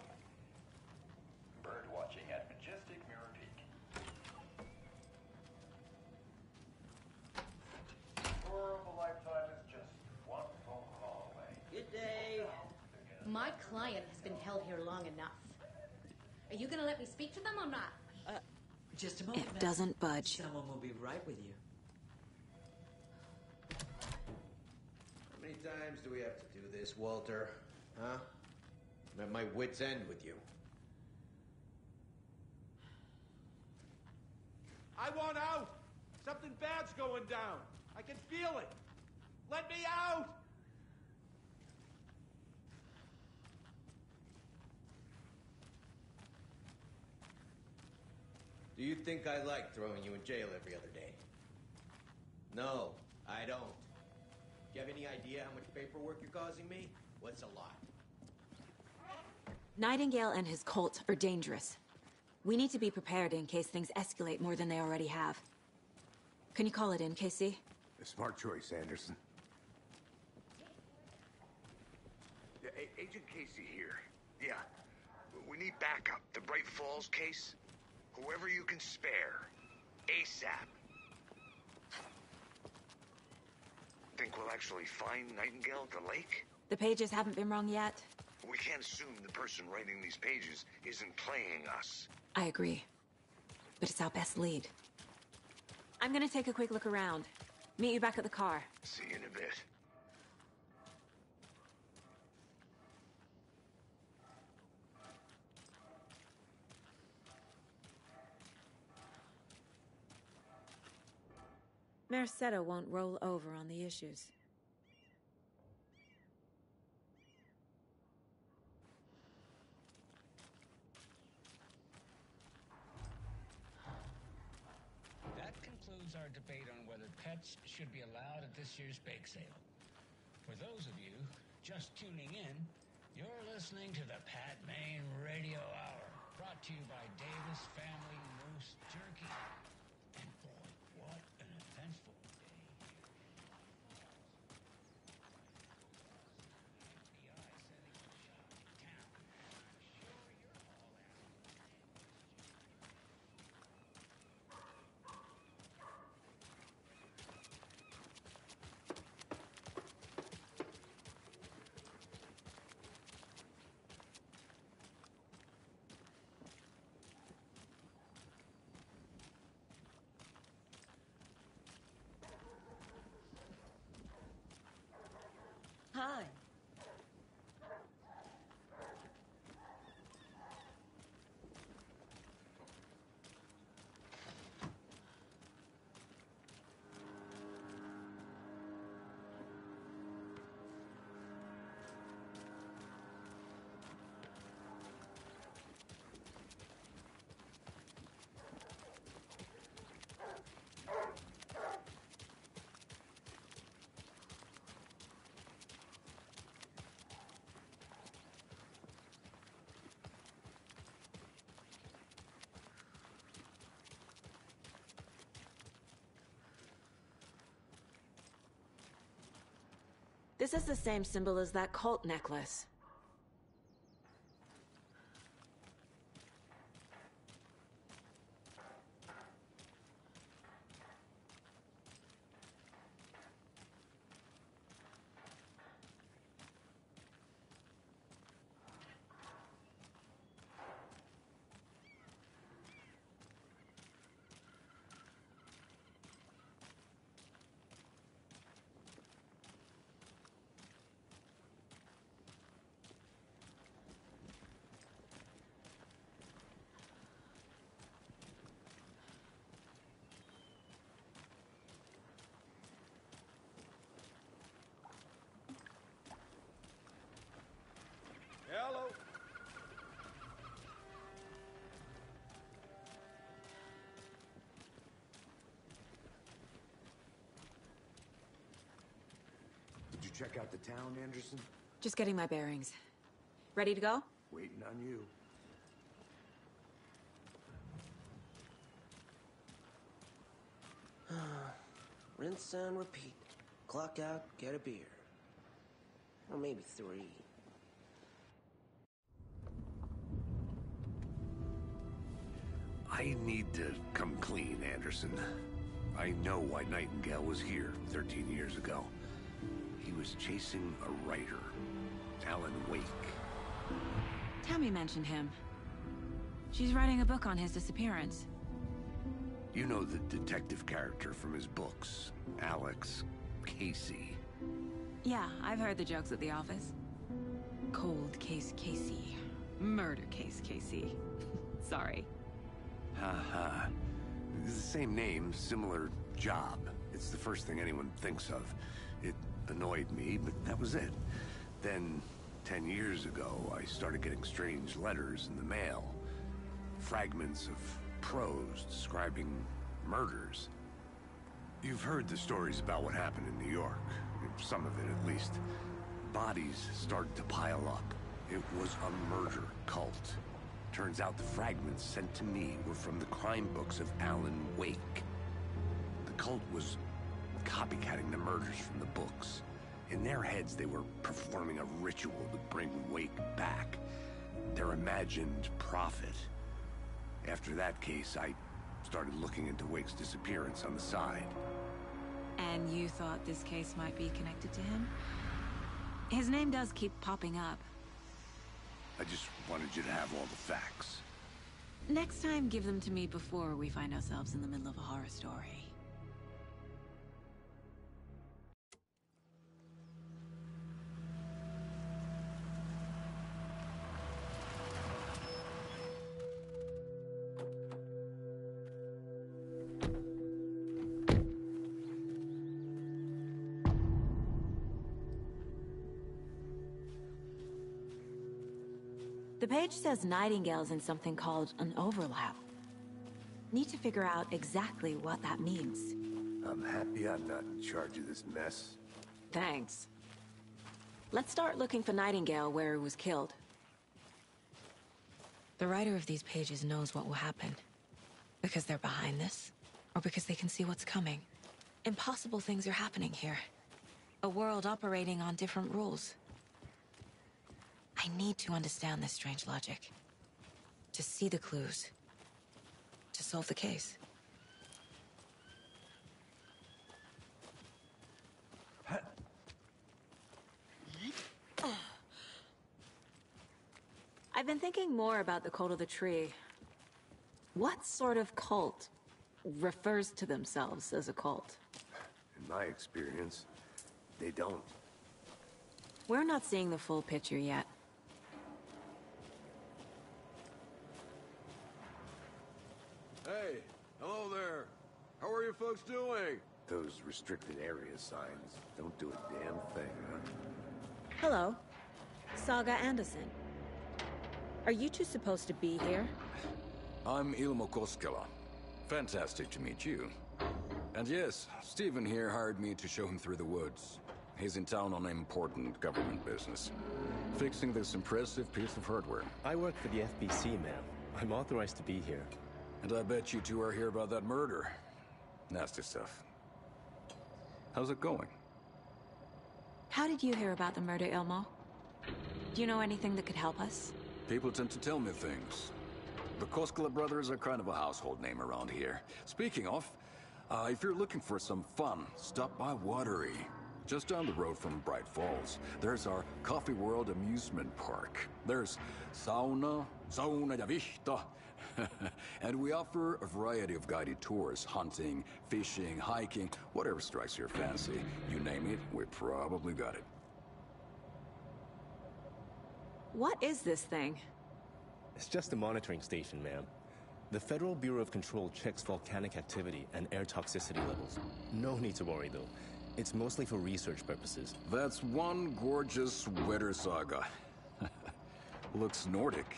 Bird watching at majestic Mirror Peak. Tour of a lifetime is just one phone call away. Good day. My client has been held here long enough. Are you gonna let me speak to them or not? Just a moment. It doesn't budge. Someone will be right with you. How many times do we have to do this, Walter? Huh? I'm at my wit's end with you. I want out! Something bad's going down. I can feel it. Let me out! Do you think I like throwing you in jail every other day? No, I don't. Do you have any idea how much paperwork you're causing me? What's a lot? Nightingale and his cult are dangerous. We need to be prepared in case things escalate more than they already have. Can you call it in, Casey? A smart choice, Anderson. Yeah, Agent Casey here. Yeah. We need backup. The Bright Falls case. Whoever you can spare. ASAP. Think we'll actually find Nightingale at the lake? The pages haven't been rung yet. We can't assume the person writing these pages isn't playing us. I agree. But it's our best lead. I'm gonna take a quick look around. Meet you back at the car. See you in a bit. Merced won't roll over on the issues. That concludes our debate on whether pets should be allowed at this year's bake sale. For those of you just tuning in, you're listening to the Pat Maine Radio Hour, brought to you by Davis Family Moose Jerky. And boy, what an eventful day. FBI setting up shop in town. I'm sure you're all asking. Hi. This is the same symbol as that cult necklace. Hello. Did you check out the town, Anderson? Just getting my bearings. Ready to go? Waiting on you. Rinse and repeat. Clock out, get a beer. Or maybe 3. I need to come clean, Anderson. I know why Nightingale was here 13 years ago. He was chasing a writer, Alan Wake. Tammy mentioned him. She's writing a book on his disappearance. You know the detective character from his books, Alex Casey. Yeah, I've heard the jokes at the office. Cold case Casey. Murder case Casey. Sorry. Ha. It's the same name, similar job. It's the first thing anyone thinks of. It annoyed me, but that was it. Then, 10 years ago, I started getting strange letters in the mail. Fragments of prose describing murders. You've heard the stories about what happened in New York. Some of it, at least. Bodies started to pile up. It was a murder cult. Turns out the fragments sent to me were from the crime books of Alan Wake. The cult was copycatting the murders from the books. In their heads, they were performing a ritual to bring Wake back. Their imagined prophet. After that case, I started looking into Wake's disappearance on the side. And you thought this case might be connected to him? His name does keep popping up. I just wanted you to have all the facts. Next time, give them to me before we find ourselves in the middle of a horror story. The page says Nightingale's in something called an overlap. Need to figure out exactly what that means. I'm happy I'm not in charge of this mess. Thanks. Let's start looking for Nightingale where he was killed. The writer of these pages knows what will happen. Because they're behind this, or because they can see what's coming. Impossible things are happening here. A world operating on different rules. I need to understand this strange logic. To see the clues. To solve the case. I've been thinking more about the cult of the tree. What sort of cult refers to themselves as a cult? In my experience, they don't. We're not seeing the full picture yet. Hey, hello there. How are you folks doing? Those restricted area signs don't do a damn thing, huh? Hello. Saga Anderson. Are you two supposed to be here? I'm Ilmo Koskela. Fantastic to meet you. And yes, Stephen here hired me to show him through the woods. He's in town on important government business. Fixing this impressive piece of hardware. I work for the FBC, ma'am. I'm authorized to be here. And I bet you two are here about that murder. Nasty stuff. How's it going? How did you hear about the murder, Ilmo? Do you know anything that could help us? People tend to tell me things. The Koskela brothers are kind of a household name around here. Speaking of, if you're looking for some fun, stop by Watery. Just down the road from Bright Falls, there's our Coffee World amusement park. There's sauna ja vihta. And we offer a variety of guided tours, hunting, fishing, hiking, whatever strikes your fancy. You name it, we probably got it. What is this thing? It's just a monitoring station, ma'am. The Federal Bureau of Control checks volcanic activity and air toxicity levels. No need to worry, though. It's mostly for research purposes. That's one gorgeous weather saga. Looks Nordic.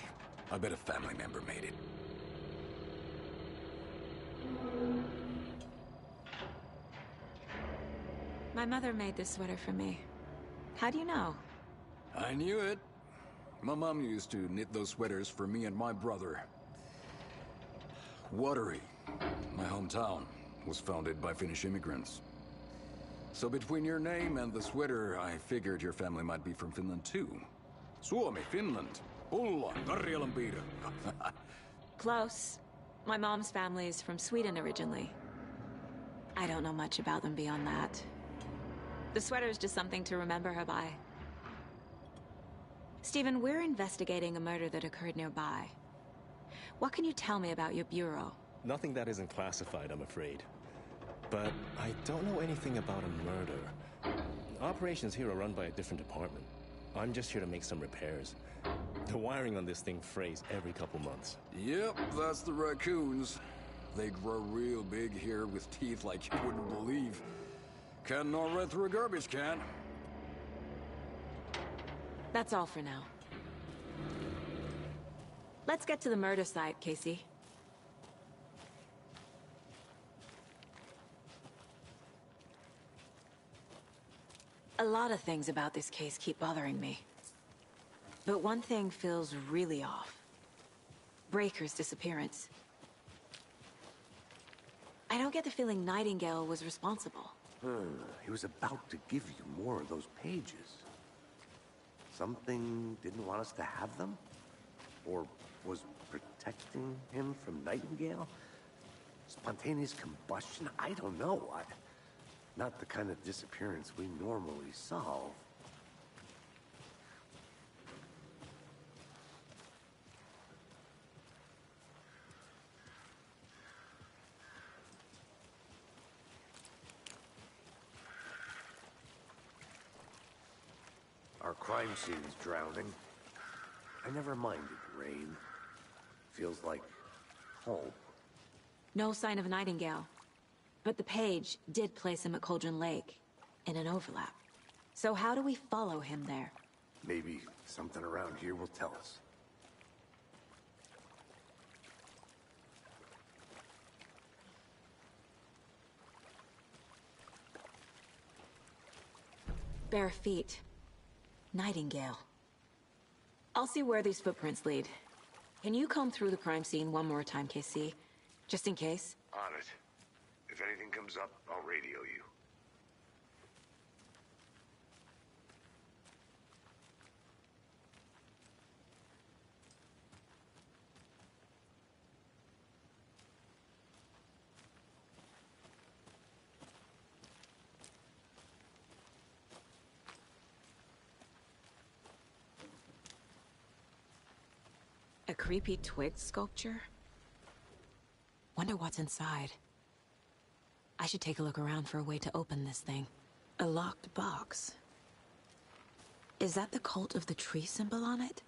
I bet a family member made it. My mother made this sweater for me. How do you know? I knew it. My mom used to knit those sweaters for me and my brother. Watery, my hometown, was founded by Finnish immigrants. So between your name and the sweater, I figured your family might be from Finland too. Suomi, Finland. Pulla, Karjalanpiiri. Close. My mom's family is from Sweden originally. I don't know much about them beyond that. The sweater is just something to remember her by. Stephen, we're investigating a murder that occurred nearby. What can you tell me about your bureau? Nothing that isn't classified, I'm afraid. But I don't know anything about a murder. Operations here are run by a different department. I'm just here to make some repairs. The wiring on this thing frays every couple months. Yep, that's the raccoons. They grow real big here with teeth like you wouldn't believe. Can't gnaw right through a garbage can. That's all for now. Let's get to the murder site, Casey. A lot of things about this case keep bothering me. But one thing feels really off. Breaker's disappearance. I don't get the feeling Nightingale was responsible. He was about to give you more of those pages. Something didn't want us to have them? Or was protecting him from Nightingale? Spontaneous combustion? I don't know. Not the kind of disappearance we normally solve. Our crime scene's drowning. I never minded rain. Feels like home. No sign of Nightingale. But the page did place him at Cauldron Lake, in an overlap. So how do we follow him there? Maybe something around here will tell us. bare feet. Nightingale. I'll see where these footprints lead. Can you comb through the crime scene one more time, KC? Just in case? On it. If anything comes up, I'll radio you. A creepy twig sculpture? Wonder what's inside. I should take a look around for a way to open this thing. A locked box. Is that the cult of the tree symbol on it?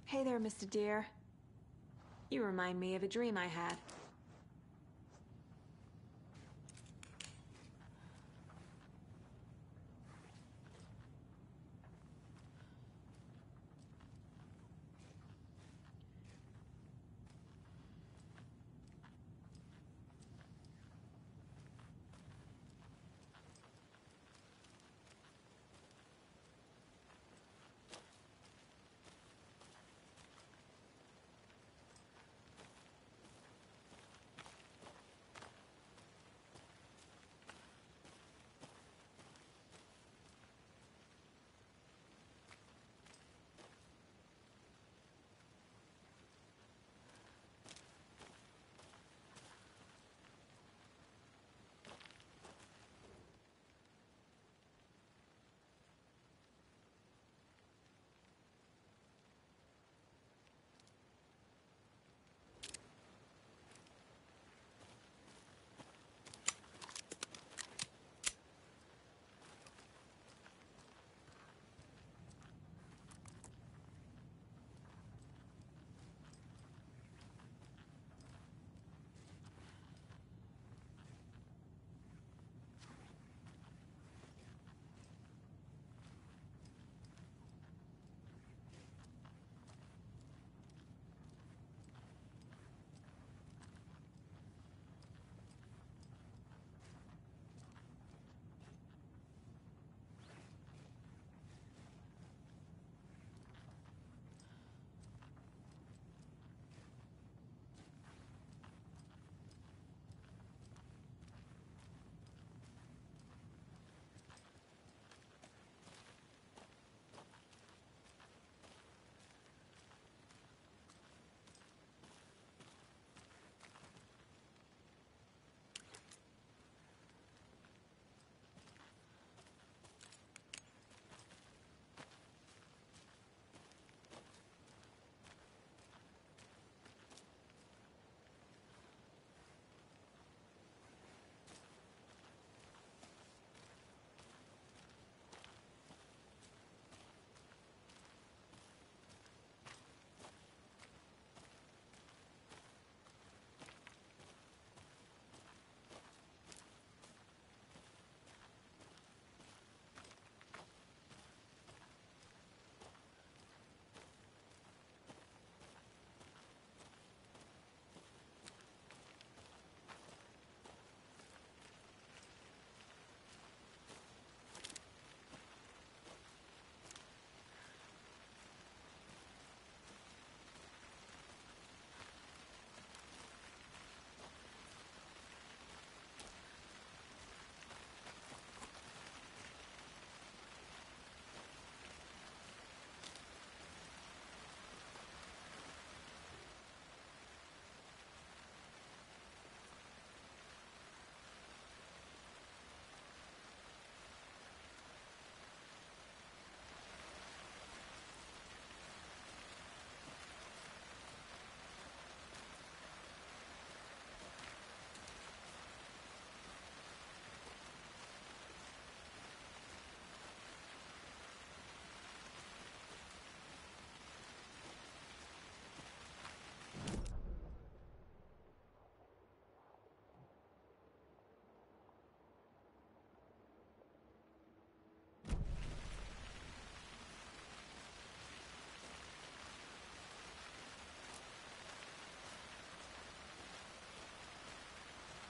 Hey there, Mr. Deer. You remind me of a dream I had.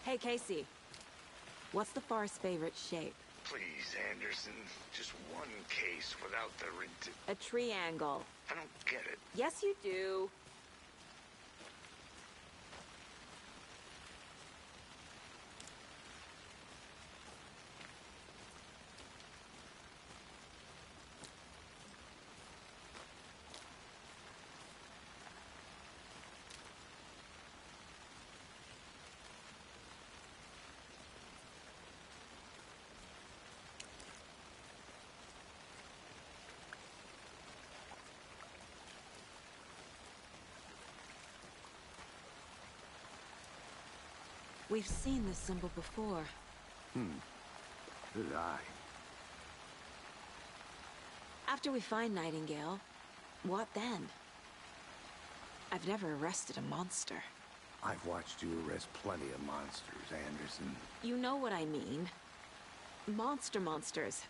Hey, Casey. What's the forest's favorite shape? Please, Anderson. Just one case without the A triangle. I don't get it. Yes, you do. We've seen this symbol before. Did I? After we find Nightingale, what then? I've never arrested a monster. I've watched you arrest plenty of monsters, Anderson. You know what I mean. Monsters.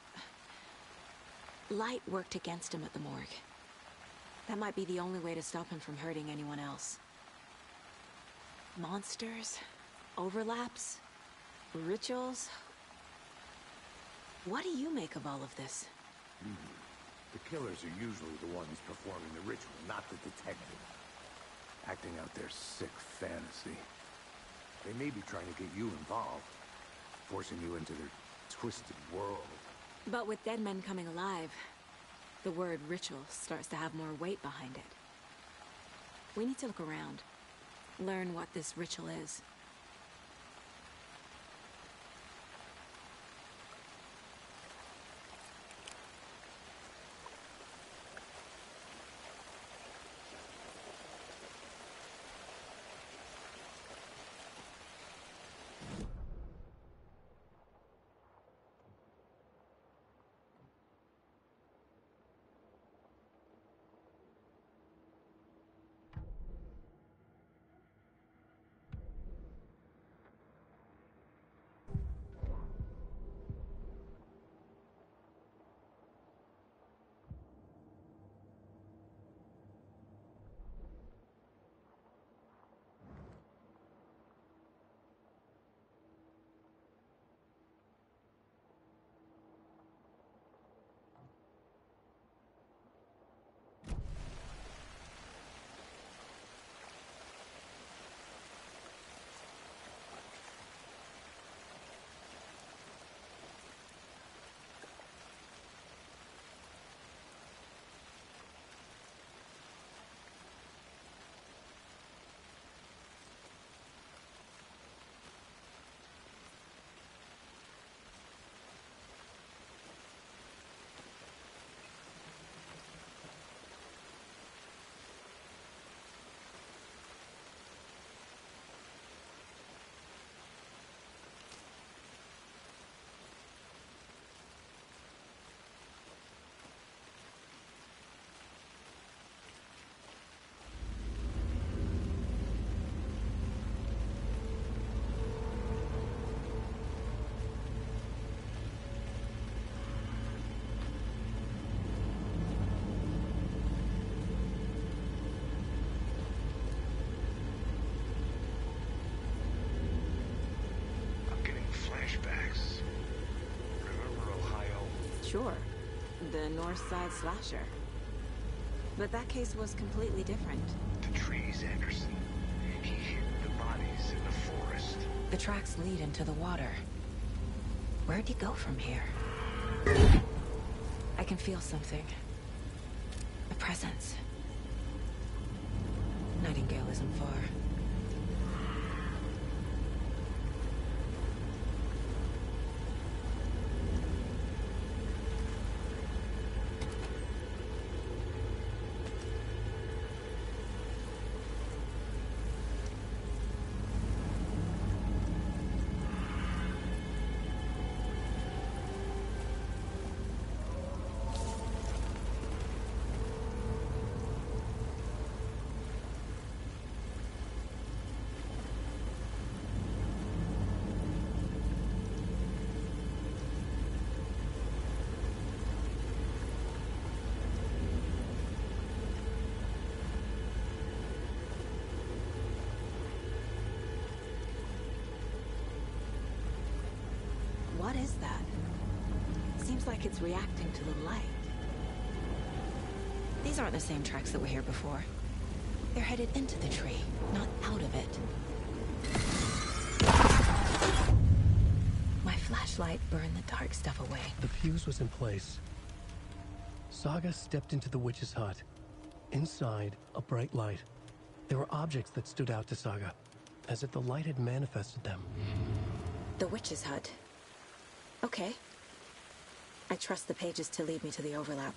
Light worked against him at the morgue. That might be the only way to stop him from hurting anyone else. Monsters? Overlaps? Rituals? What do you make of all of this? The killers are usually the ones performing the ritual, not the detective. Acting out their sick fantasy. They may be trying to get you involved, forcing you into their twisted world. But with dead men coming alive, the word ritual starts to have more weight behind it. We need to look around, learn what this ritual is. flashbacks. Remember Ohio? Sure. The North Side slasher. But that case was completely different. The trees, Anderson. He hid the bodies in the forest. The tracks lead into the water. Where'd he go from here? I can feel something. A presence. Nightingale isn't far. is that? Seems like it's reacting to the light. These aren't the same tracks that were here before. They're headed into the tree, not out of it. My flashlight burned the dark stuff away. The fuse was in place. Saga stepped into the witch's hut. Inside, a bright light. There were objects that stood out to Saga, as if the light had manifested them. The witch's hut. Okay. I trust the pages to lead me to the overlap.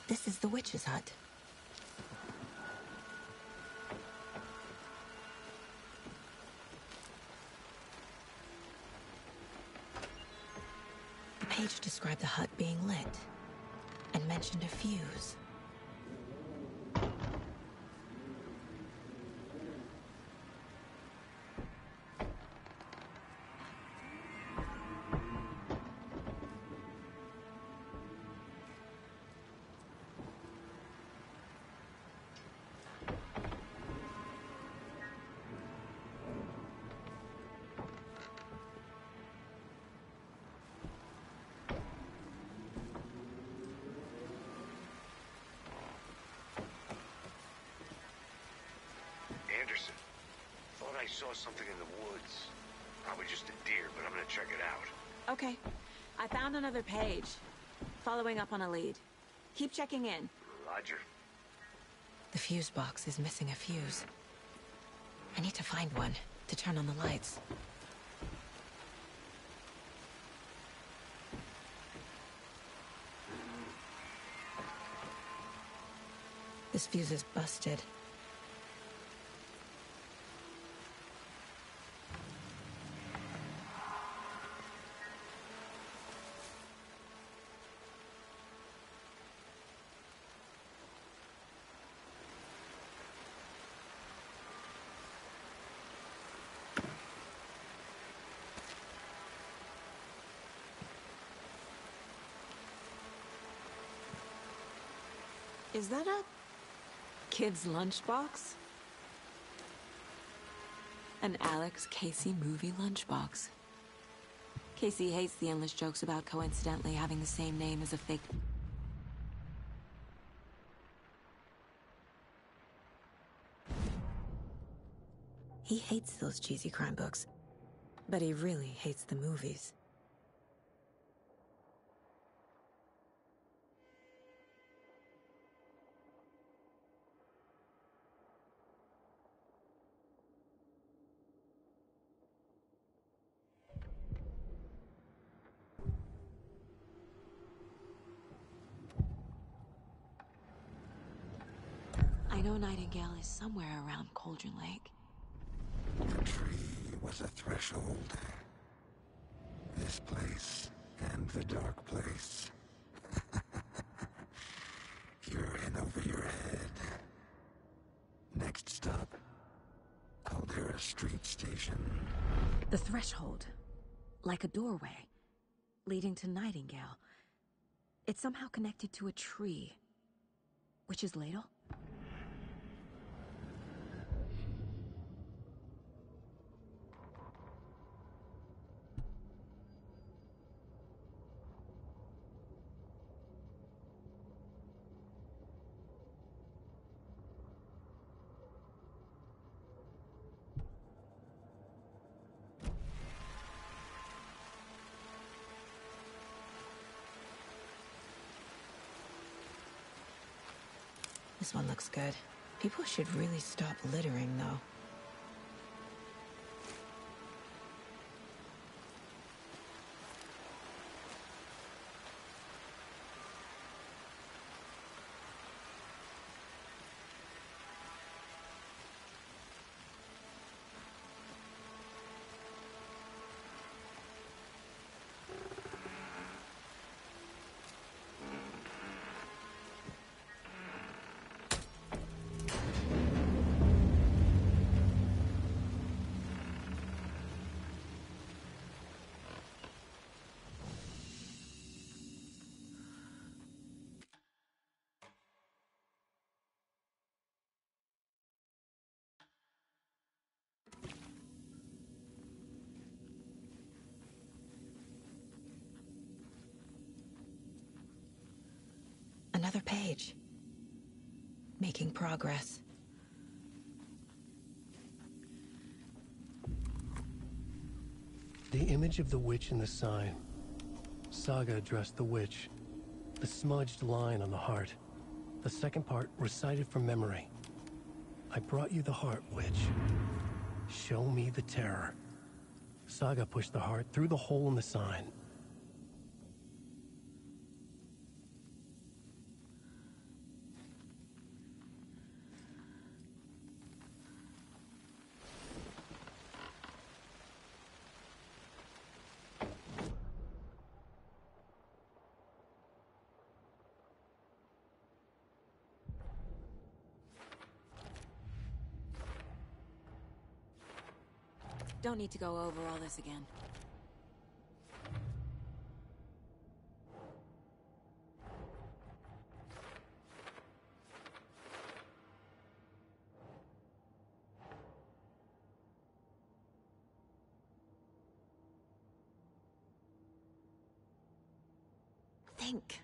This is the witch's hut. The page described the hut being lit and mentioned a fuse. Anderson, thought I saw something in the woods. Probably just a deer, but I'm gonna check it out. Okay. I found another page. Following up on a lead. Keep checking in. Roger. The fuse box is missing a fuse. I need to find one to turn on the lights. This fuse is busted. Is that a kid's lunchbox? An Alex Casey movie lunchbox. Casey hates the endless jokes about coincidentally having the same name as a fake... He hates those cheesy crime books, but he really hates the movies. I know Nightingale is somewhere around Cauldron Lake. The tree was a threshold. This place and the dark place. You're in over your head. Next stop, Caldera Street Station. The threshold. Like a doorway. Leading to Nightingale. It's somehow connected to a tree. Witch's Ladle? This one looks good. People should really stop littering, though. Another page. Making progress. The image of the witch in the sign. Saga addressed the witch. The smudged line on the heart. The second part recited from memory. I brought you the heart, witch. Show me the terror. Saga pushed the heart through the hole in the sign. Don't need to go over all this again. Think.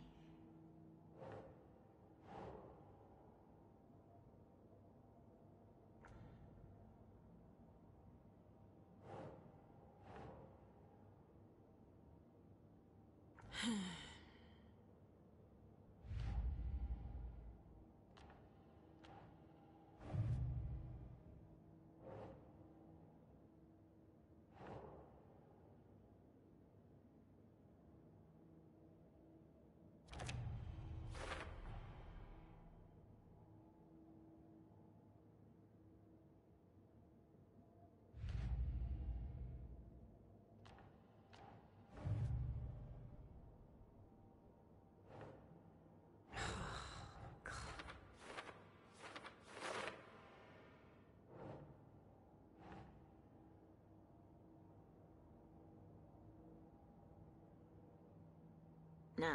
Nah.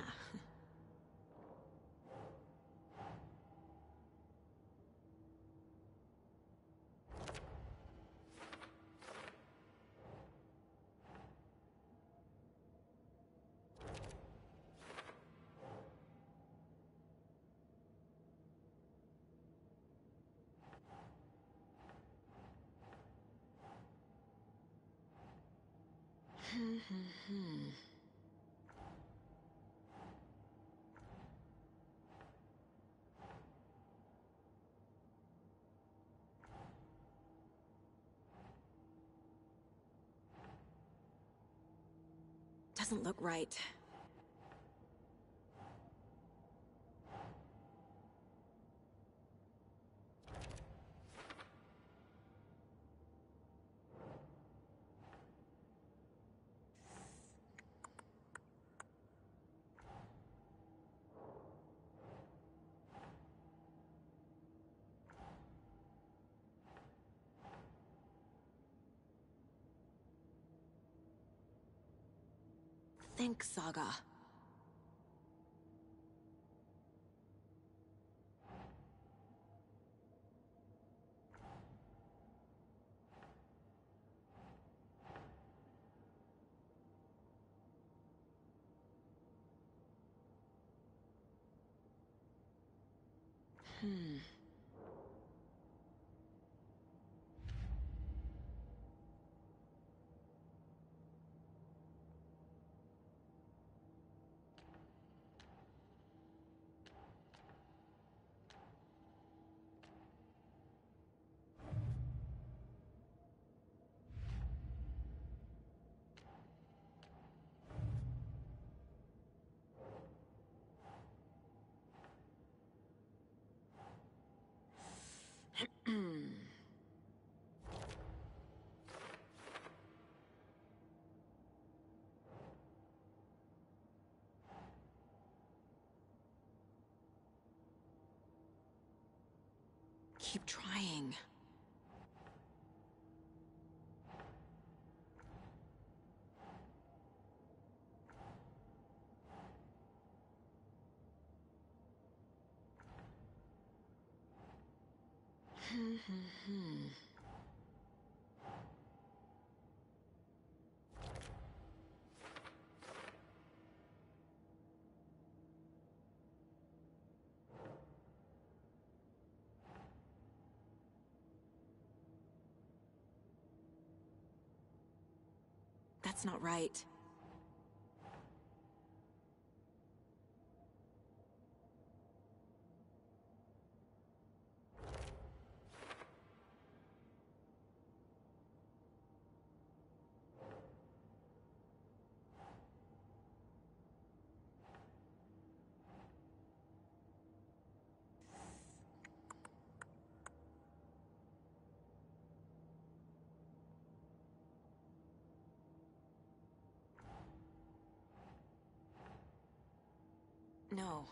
Doesn't look right. Think, Saga. keep trying. That's not right. No.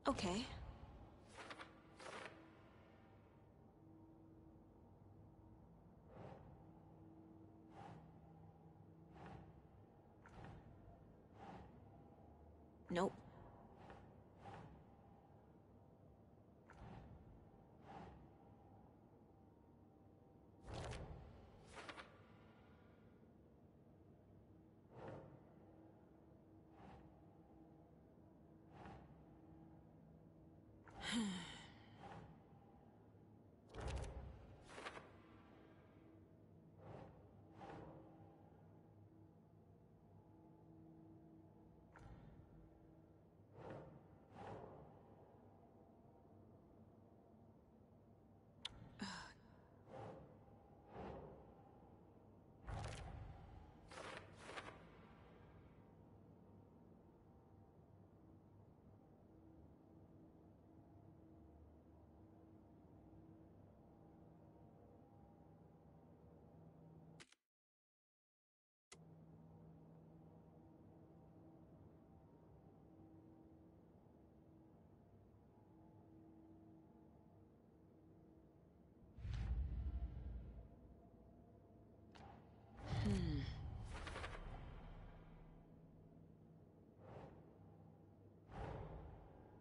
Okay. Nope.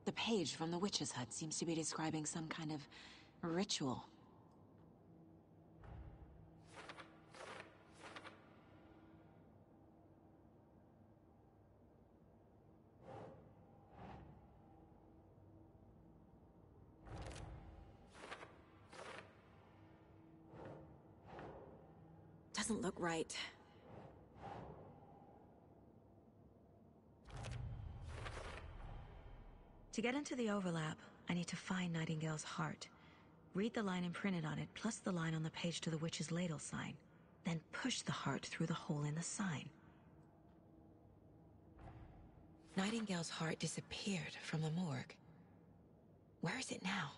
The page from the witch's hut seems to be describing some kind of ritual. Doesn't look right. To get into the overlap, I need to find Nightingale's heart. Read the line imprinted on it, plus the line on the page to the witch's ladle sign. Then push the heart through the hole in the sign. Nightingale's heart disappeared from the morgue. Where is it now?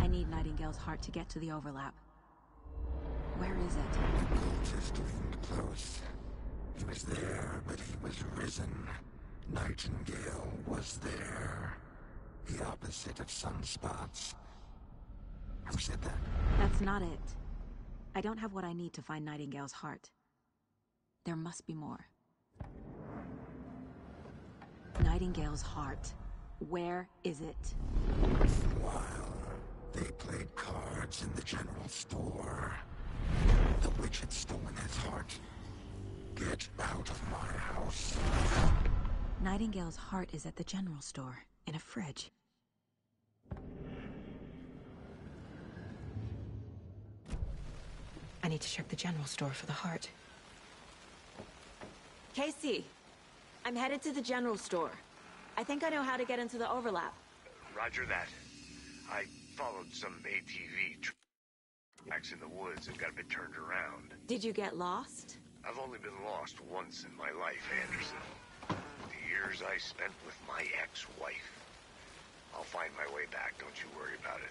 I need Nightingale's heart to get to the overlap. Where is it? Cultist leaned close. He was there, but he was risen. Nightingale was there. The opposite of sunspots. Who said that? That's not it. I don't have what I need to find Nightingale's heart. There must be more. Nightingale's heart. Where is it? While they played cards in the general store, the witch had stolen his heart. Get out of my house. Nightingale's heart is at the general store, in a fridge. I need to check the general store for the heart. Casey! I'm headed to the general store. I think I know how to get into the overlap. Roger that. I followed some ATV tracks in the woods and got a bit turned around. Did you get lost? I've only been lost once in my life, Anderson. The years I spent with my ex-wife. I'll find my way back, don't you worry about it.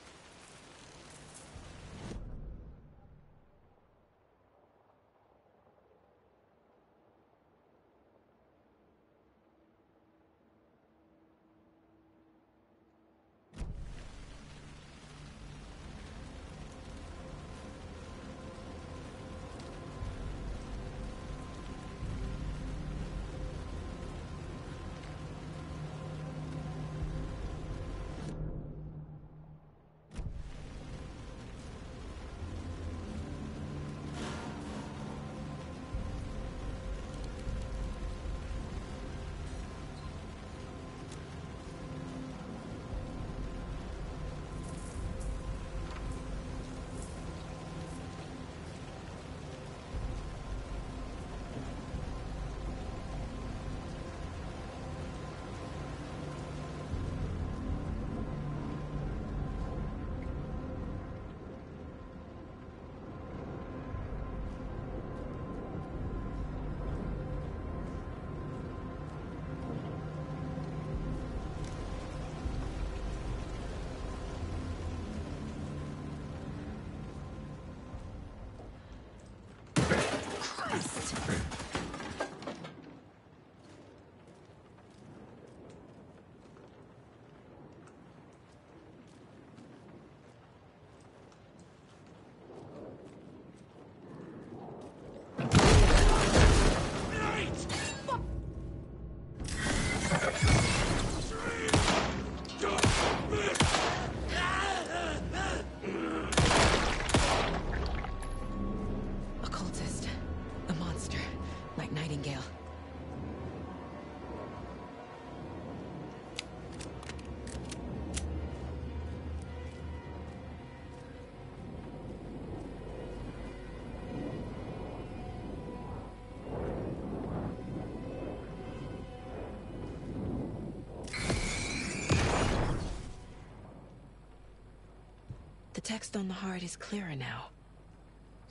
The text on the heart is clearer now.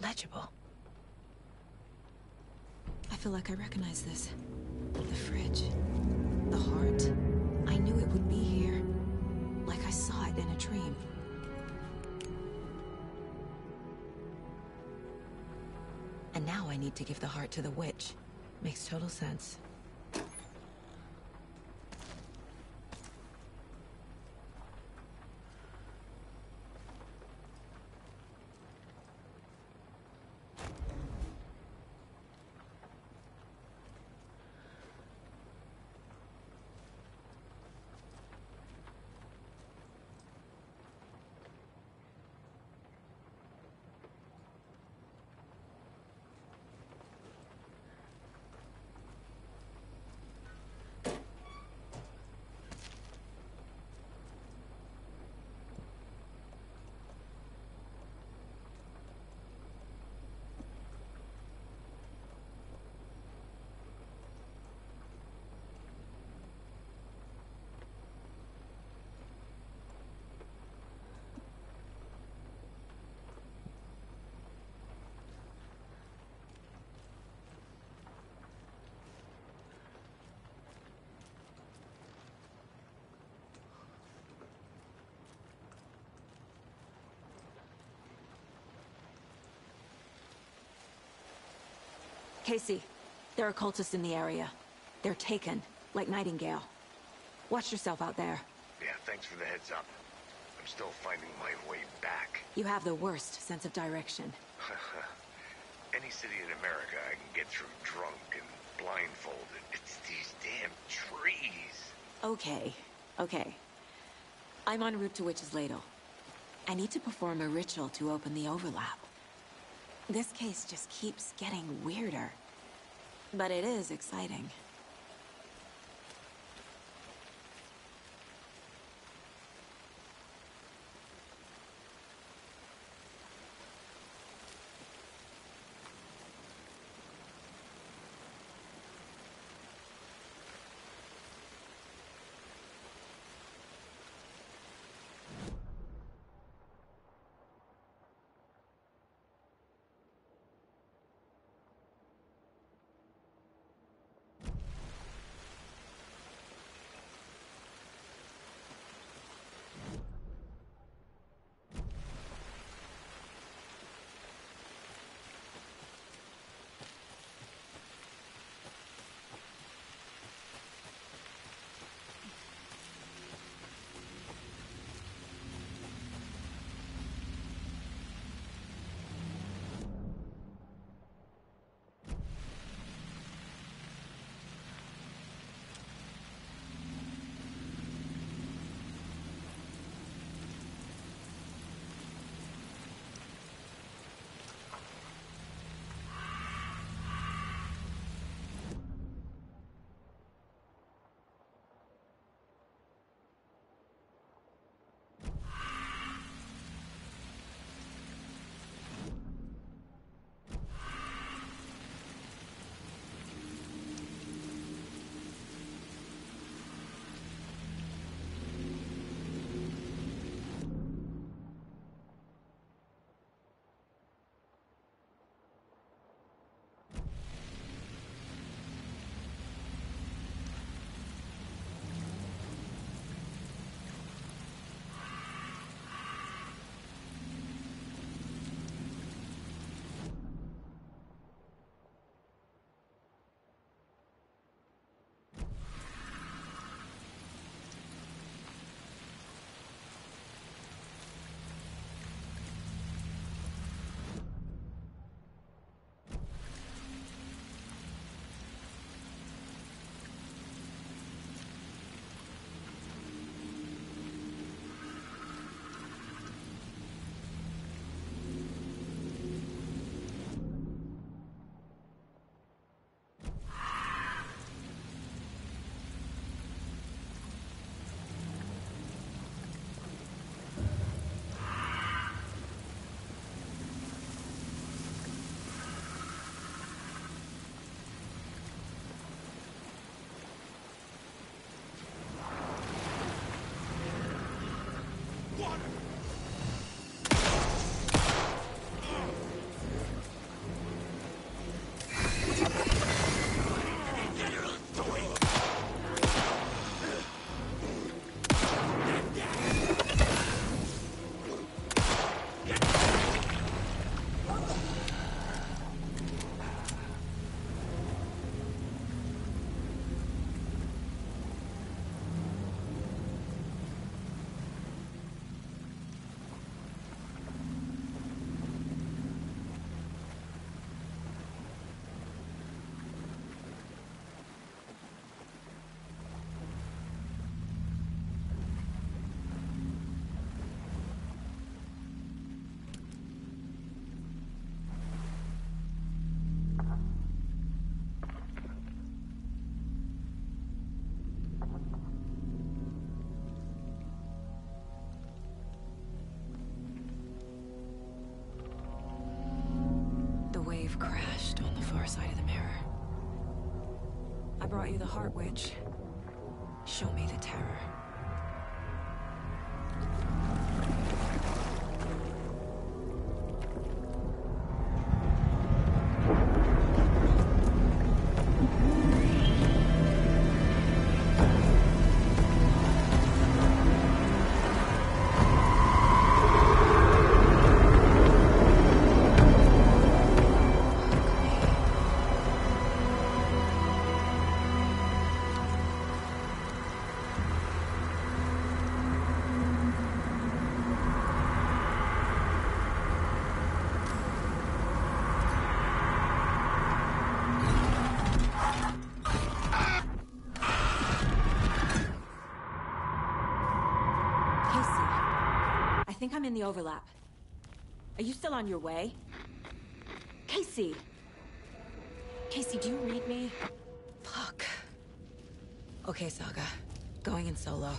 Legible. I feel like I recognize this. The fridge. The heart. I knew it would be here. Like I saw it in a dream. And now I need to give the heart to the witch. Makes total sense. Casey, there are cultists in the area. They're taken, like Nightingale. Watch yourself out there. Yeah, thanks for the heads up. I'm still finding my way back. You have the worst sense of direction. Any city in America I can get through drunk and blindfolded. It's these damn trees. Okay, okay. I'm en route to Witch's Ladle. I need to perform a ritual to open the overlap. This case just keeps getting weirder. But it is exciting. crashed on the far side of the mirror. I brought you the Heart Witch. Show me the terror. I think I'm in the overlap. Are you still on your way? Casey! Casey, do you read me? Fuck. Okay, Saga. Going in solo.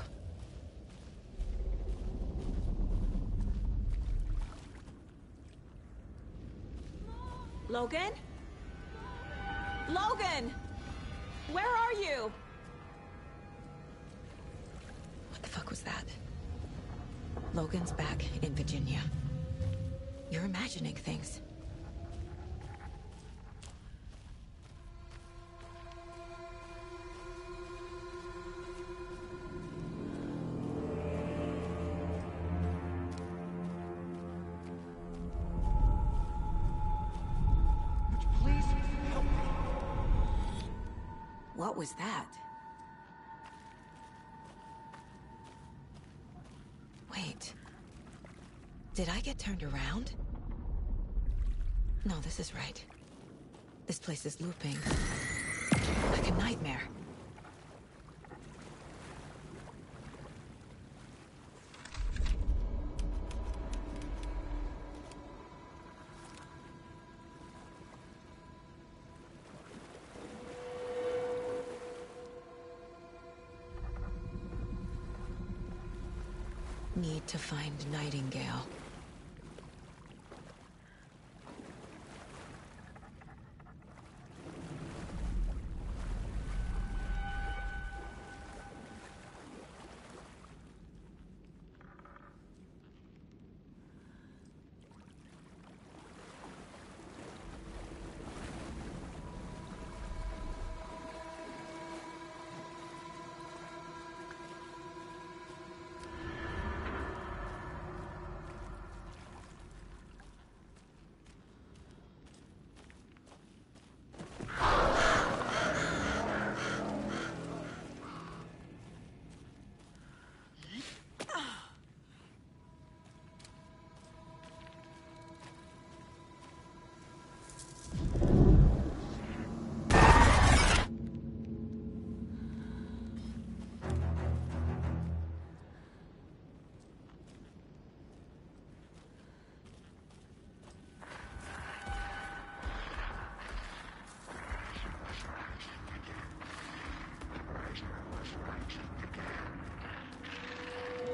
Logan? Logan! Where are you? What the fuck was that? Logan's back in Virginia. You're imagining things. Please help me. What was that? Wait. Did I get turned around? No, this is right. This place is looping. Like a nightmare. Need to find Nightingale.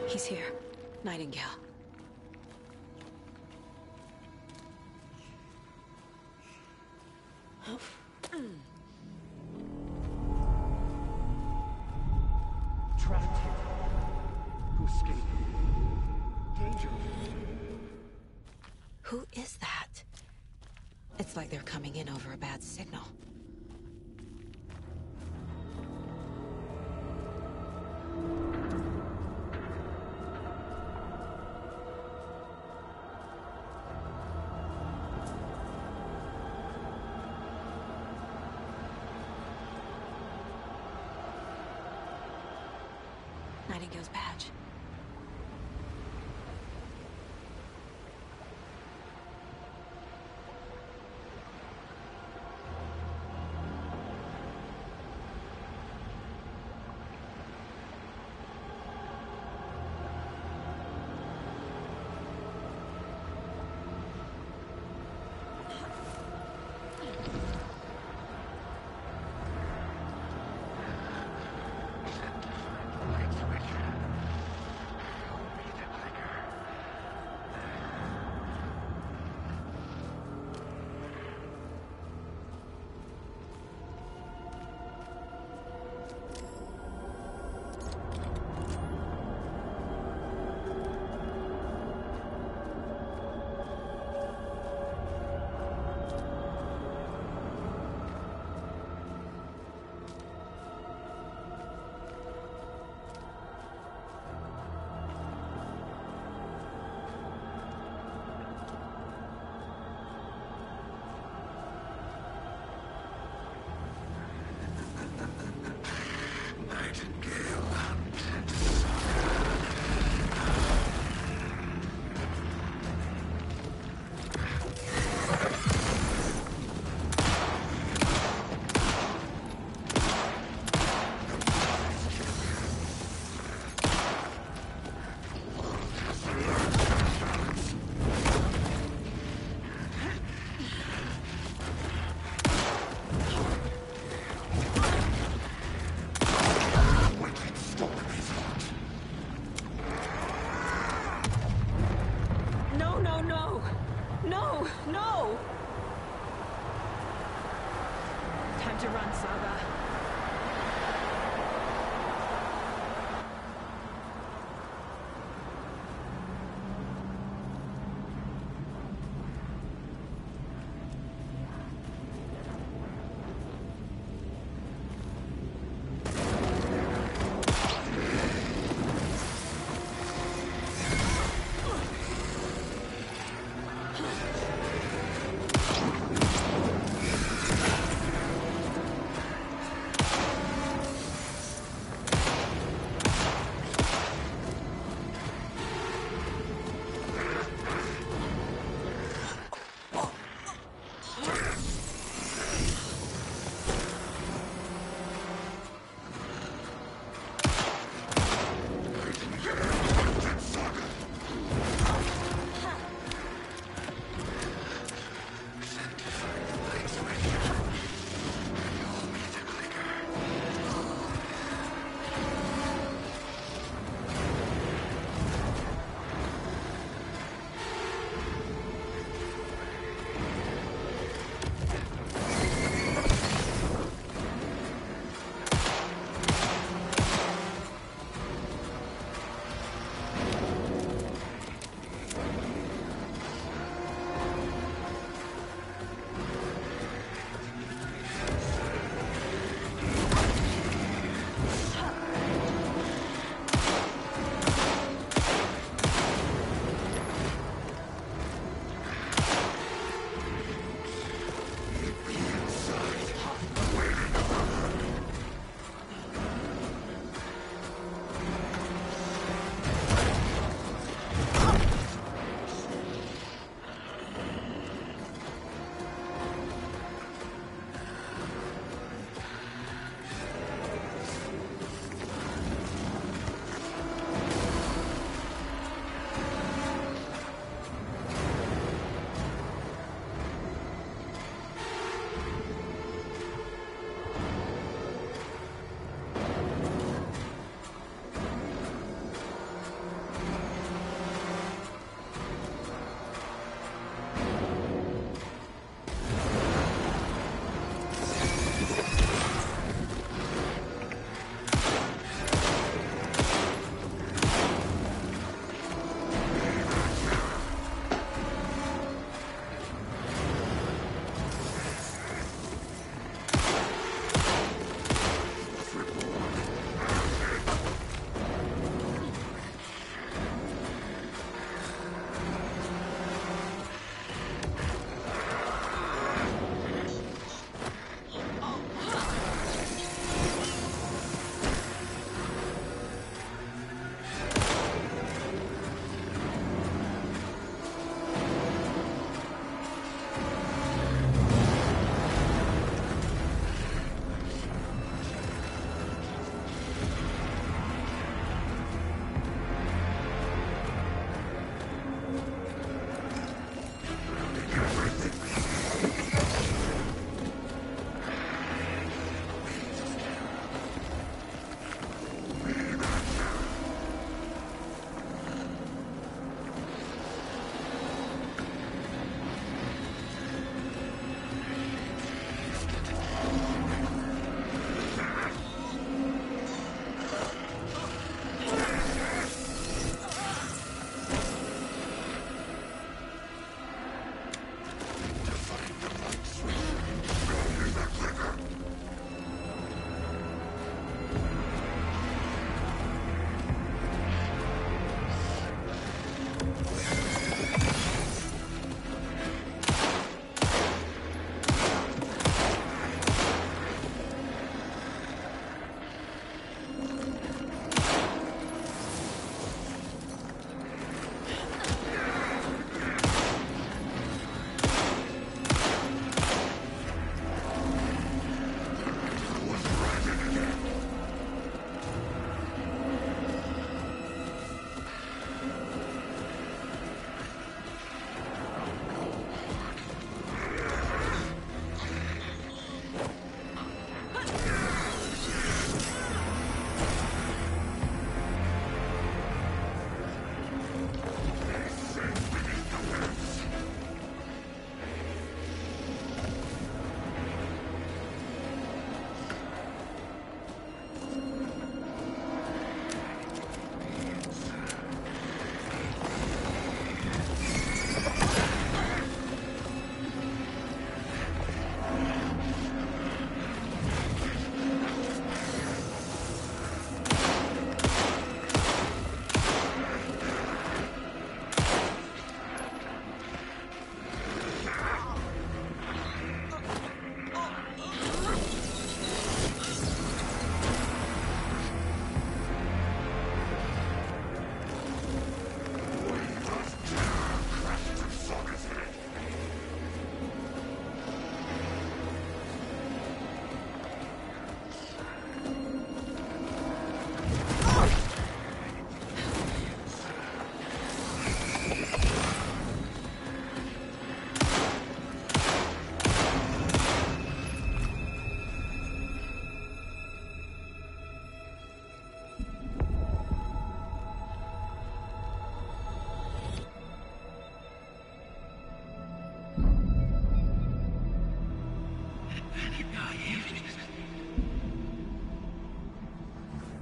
He's here. Nightingale. Trapped here. Who escaped? Danger. Who is that? It's like they're coming in over a bad signal. Nightingale's badge. time to run, Saga.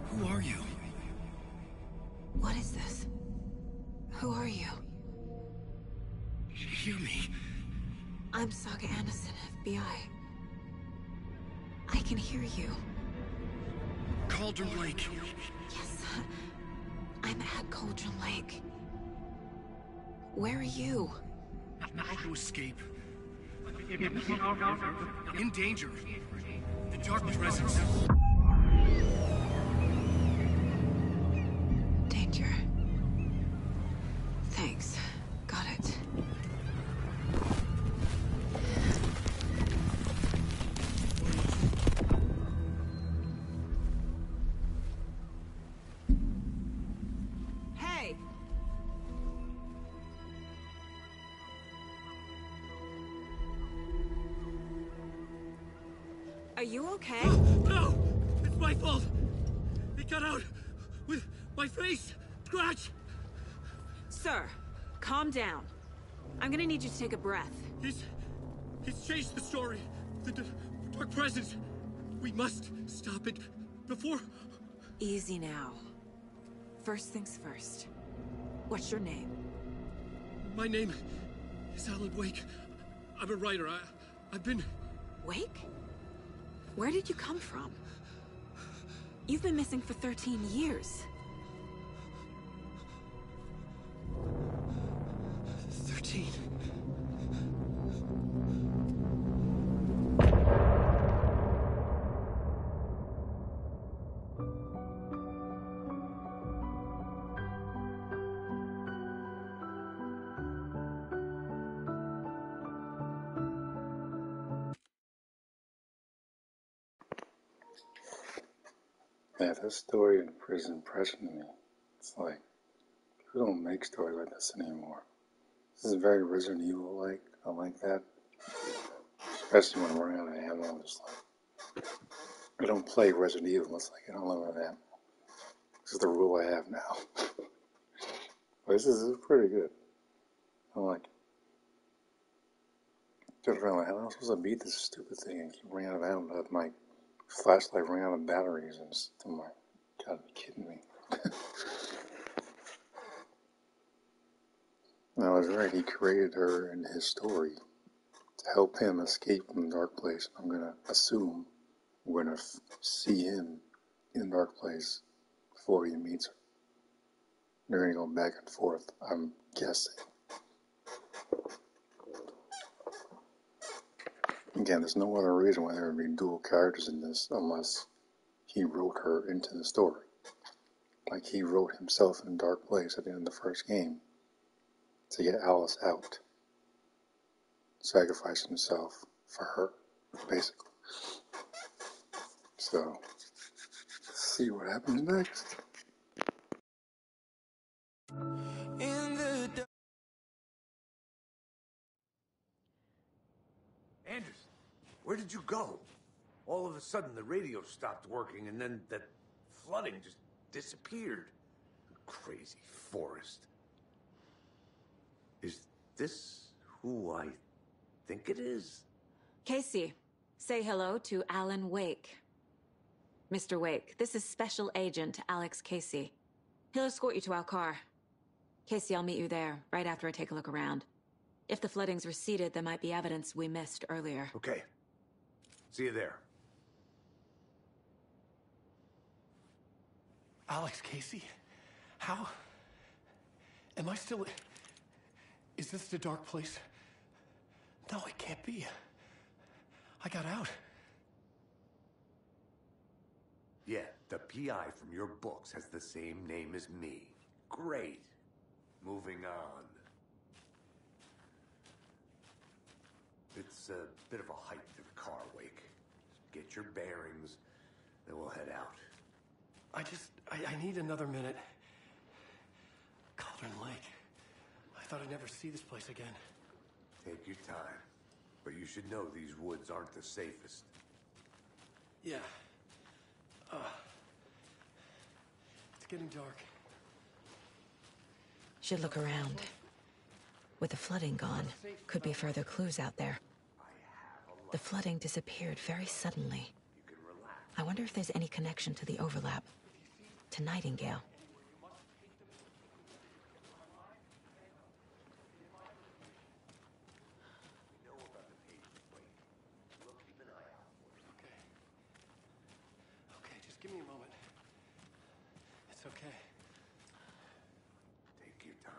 Who are you? What is this? Who are you? Hear me. I'm Saga Anderson, FBI. I can hear you. Cauldron Lake. Yes, I'm at Cauldron Lake. Where are you? To escape. In danger. The Dark Presence. Danger. Thanks. Got it. Hey! Are you okay? No! It's my fault! It got out with my face! Scratch! Sir, calm down. I'm gonna need you to take a breath. He's changed the story. The Dark Presence. We must stop it before... Easy now. First things first. What's your name? My name is Alan Wake. I'm a writer. I've been... Wake? Where did you come from? You've been missing for 13 years. 13. Yeah, this story is impressing me. It's like, people don't make stories like this anymore. This is very Resident Evil-like. I like that. Especially when I'm running out of ammo. I'm just like, I don't play Resident Evil. It's like, I don't know that. This is the rule I have now. But this is pretty good. I like it. Just around like, how am I supposed to beat this stupid thing and keep running out of ammo? My flashlight ran out of batteries and stuff. I'm like, gotta be kidding me. I was right, he created her in his story to help him escape from the dark place. I'm gonna assume we're gonna see him in the dark place before he meets her. They're gonna go back and forth, I'm guessing. Again, there's no other reason why there would be dual characters in this unless he wrote her into the story. Like he wrote himself in Dark Place at the end of the first game to get Alice out. Sacrificing himself for her, basically. So, let's see what happens next. Anderson, where did you go? All of a sudden the radio stopped working and then that flooding just disappeared. Crazy forest. Is this who I think it is? Casey, say hello to Alan Wake. Mr. Wake, this is Special Agent Alex Casey. He'll escort you to our car. Casey, I'll meet you there, right after I take a look around. If the flooding's receded, there might be evidence we missed earlier. Okay. See you there. Alex Casey? How? Am I still... Is this the Dark Place? No, it can't be. I got out. Yeah, the PI from your books has the same name as me. Great. Moving on. It's a bit of a hike to the car, Wake. Get your bearings, then we'll head out. I need another minute. Cauldron Lake. I thought I'd never see this place again. Take your time. But you should know these woods aren't the safest. Yeah. It's getting dark. Should look around. With the flooding gone, could be further clues out there. The flooding disappeared very suddenly. I wonder if there's any connection to the overlap. To Nightingale. Okay, just give me a moment. It's okay. Take your time.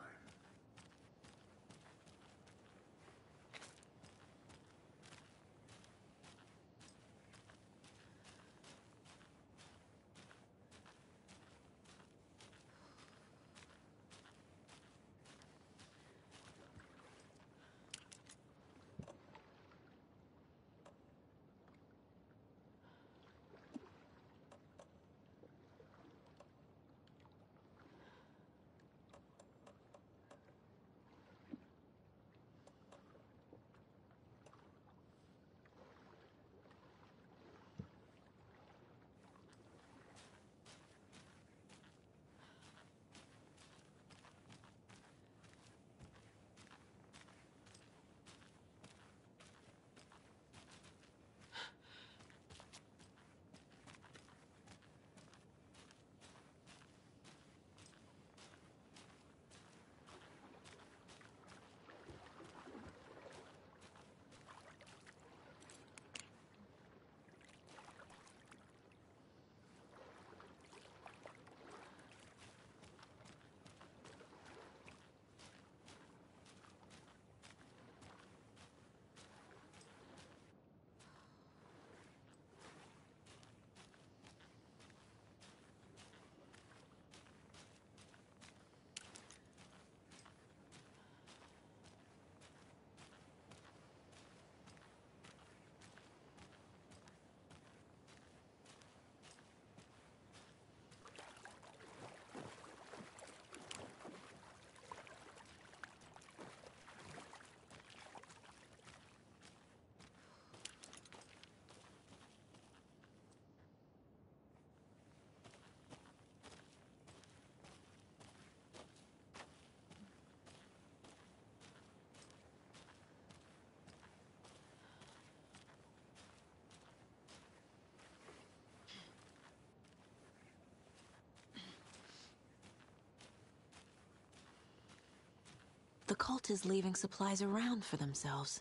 The cult is leaving supplies around for themselves.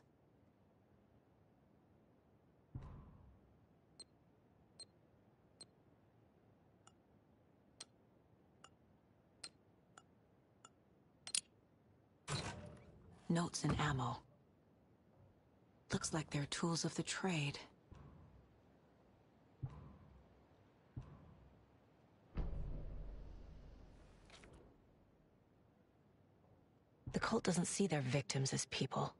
Notes and ammo. Looks like they're tools of the trade. The cult doesn't see their victims as people.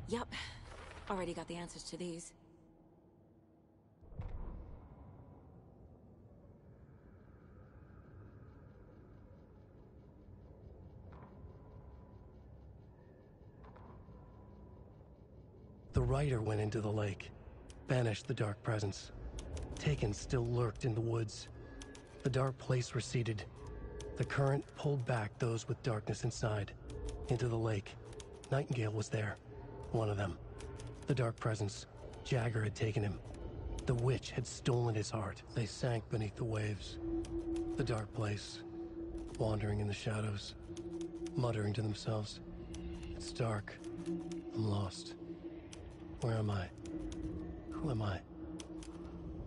Yup. Already got the answers to these. The Rider went into the lake, banished the dark presence. Taken still lurked in the woods. The dark place receded. The current pulled back those with darkness inside, into the lake. Nightingale was there. One of them. The Dark Presence. Jagger had taken him. The witch had stolen his heart. They sank beneath the waves. The dark place. Wandering in the shadows. Muttering to themselves. It's dark. I'm lost. Where am I? Who am I?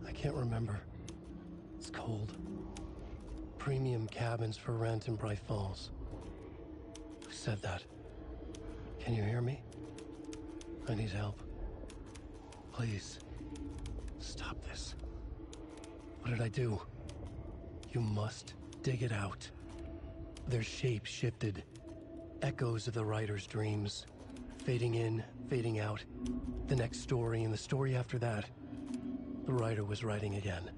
I can't remember. It's cold. Premium cabins for rent in Bright Falls. Who said that? Can you hear me? I need help. Please. Stop this. What did I do? You must dig it out. Their shape shifted. Echoes of the writer's dreams. Fading in, fading out. The next story and the story after that. The writer was writing again.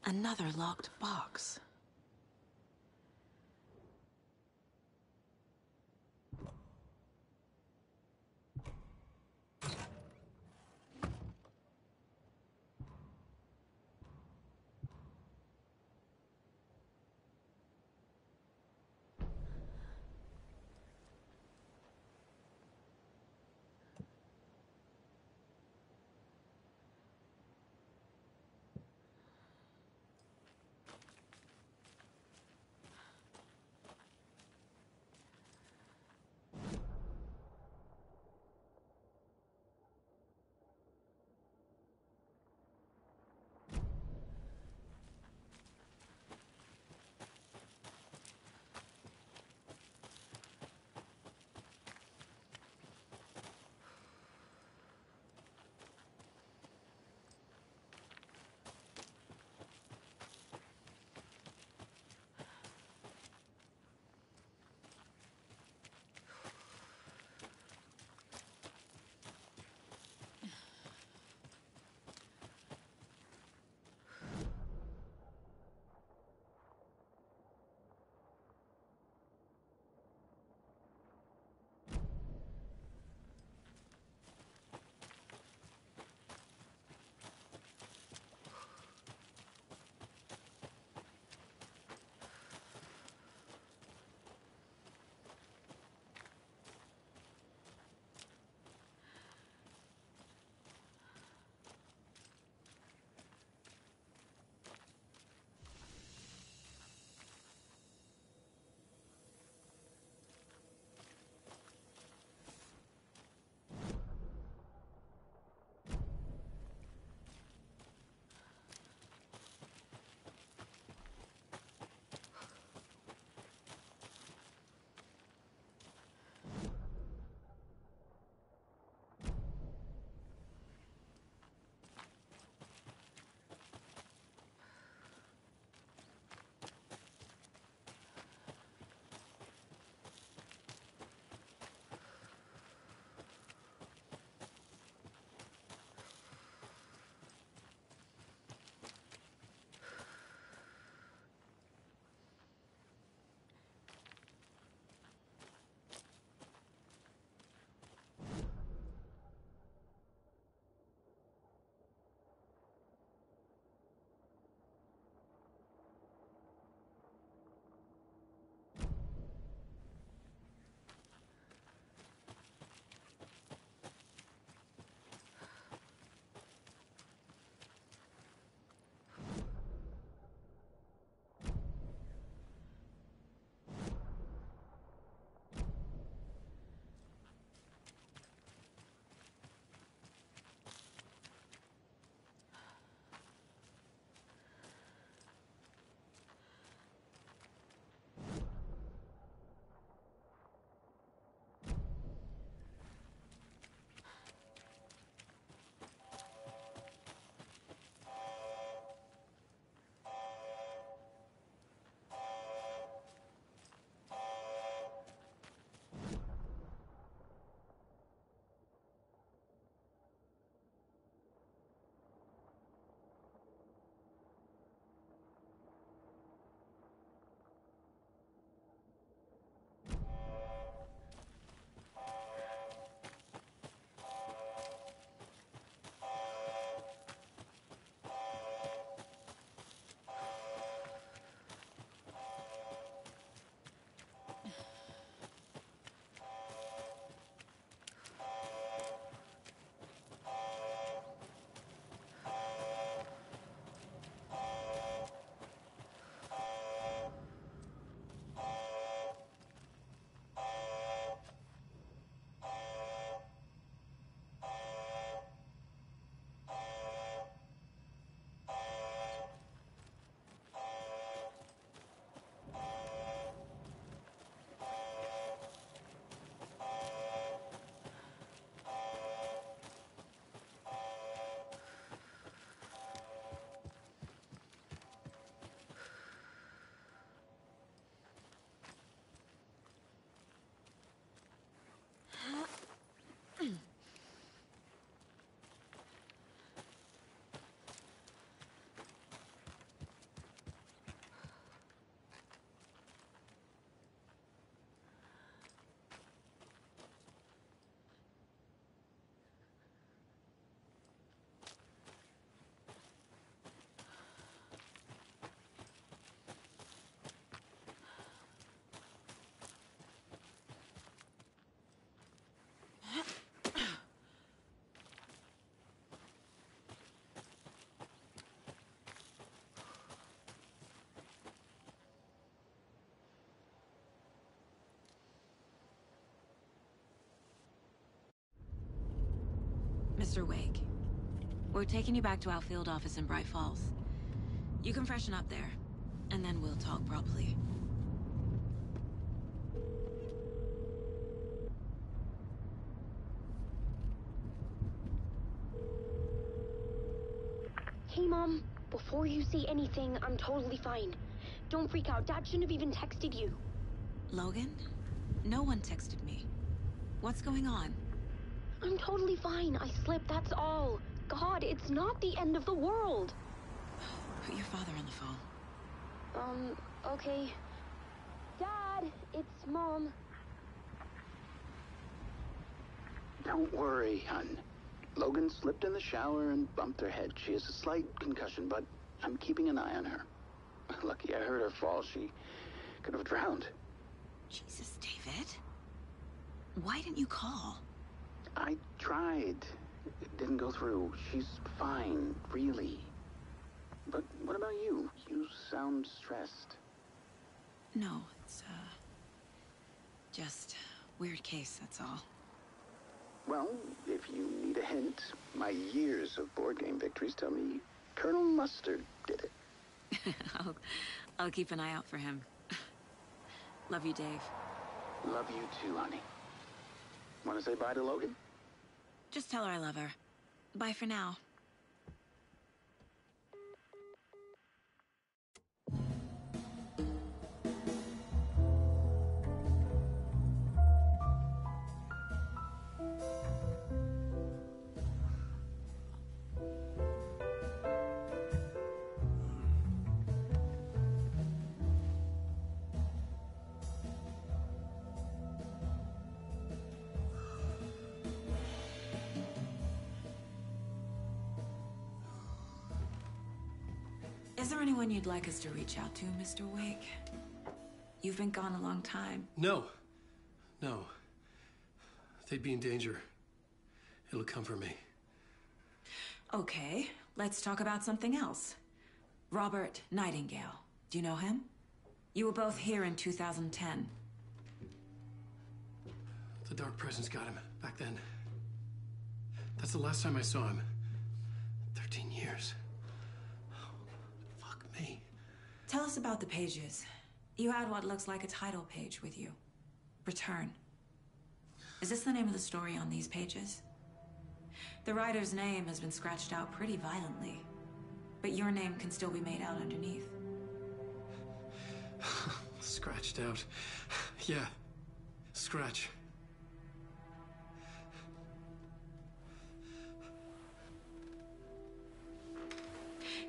Another locked box. Mr. Wake, we're taking you back to our field office in Bright Falls. You can freshen up there, and then we'll talk properly. Hey, Mom. Before you say anything, I'm totally fine. Don't freak out. Dad shouldn't have even texted you. Logan? No one texted me. What's going on? I'm totally fine. I slipped, that's all. God, it's not the end of the world. Put your father on the phone. Okay. Dad, it's Mom. Don't worry, hun. Logan slipped in the shower and bumped her head. She has a slight concussion, but I'm keeping an eye on her. Lucky I heard her fall. She could have drowned. Jesus, David. Why didn't you call? I tried. It didn't go through. She's fine, really. But what about you? You sound stressed. No, it's, just weird case, that's all. Well, if you need a hint, my years of board game victories tell me Colonel Mustard did it. I'll keep an eye out for him. Love you, Dave. Love you too, honey. Want to say bye to Logan? Just tell her I love her. Bye for now. Is there anyone you'd like us to reach out to, Mr. Wake? You've been gone a long time. No. No. They'd be in danger. It'll come for me. Okay, let's talk about something else. Robert Nightingale. Do you know him? You were both here in 2010. The Dark Presence got him back then. That's the last time I saw him. 13 years. Fuck me. Tell us about the pages. You had what looks like a title page with you. Return. Is this the name of the story on these pages? The writer's name has been scratched out pretty violently, but your name can still be made out underneath. Scratched out. Yeah. Scratch.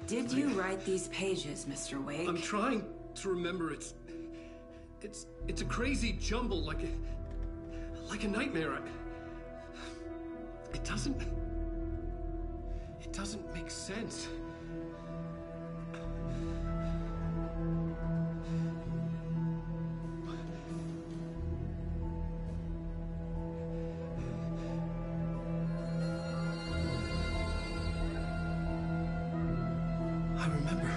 Did you write these pages, Mr. Wake? I'm trying to remember. It's a crazy jumble, like a nightmare. It doesn't make sense. I remember.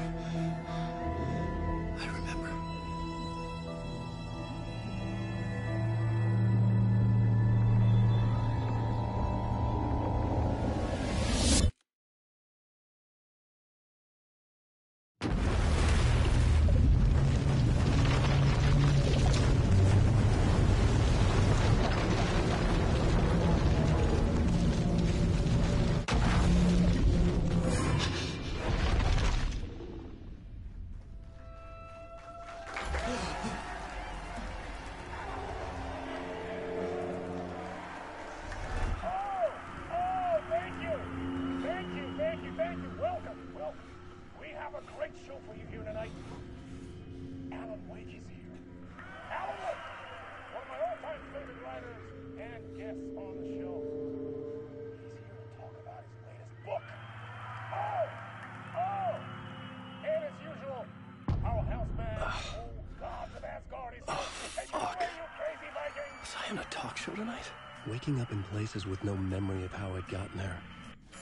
Tonight? Waking up in places with no memory of how I'd gotten there.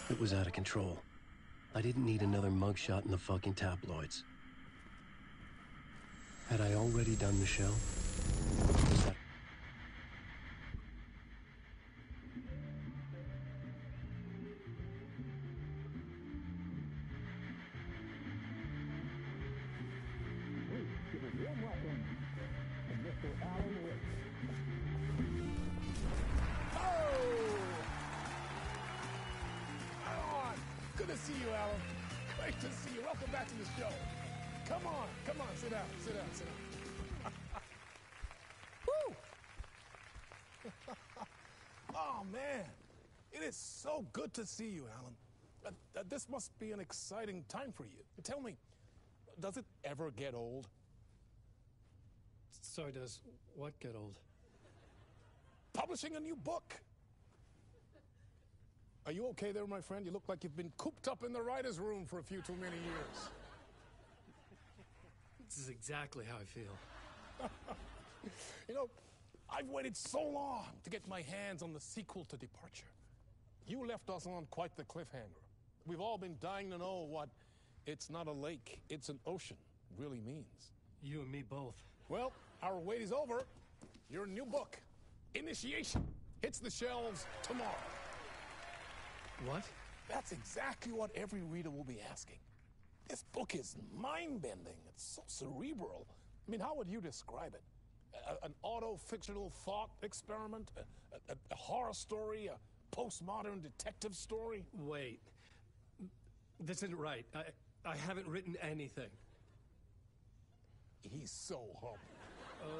It was out of control. I didn't need another mugshot in the fucking tabloids. Had I already done the show? Was that... Good to see you, Alan. Great to see you. Welcome back to the show. Come on, sit down. Woo! Oh, man. It is so good to see you, Alan. This must be an exciting time for you. Tell me, does it ever get old? Sorry, does what get old? Publishing a new book. Are you okay there, my friend? You look like you've been cooped up in the writer's room for a few too many years. This is exactly how I feel. You know, I've waited so long to get my hands on the sequel to Departure. You left us on quite the cliffhanger. We've all been dying to know what "it's not a lake, it's an ocean" really means. You and me both. Well, our wait is over. Your new book, Initiation, hits the shelves tomorrow. What? That's exactly what every reader will be asking. This book is mind-bending. It's so cerebral. I mean, how would you describe it? An auto-fictional thought experiment? A horror story? A postmodern detective story? Wait. This isn't right. I haven't written anything. He's so humble.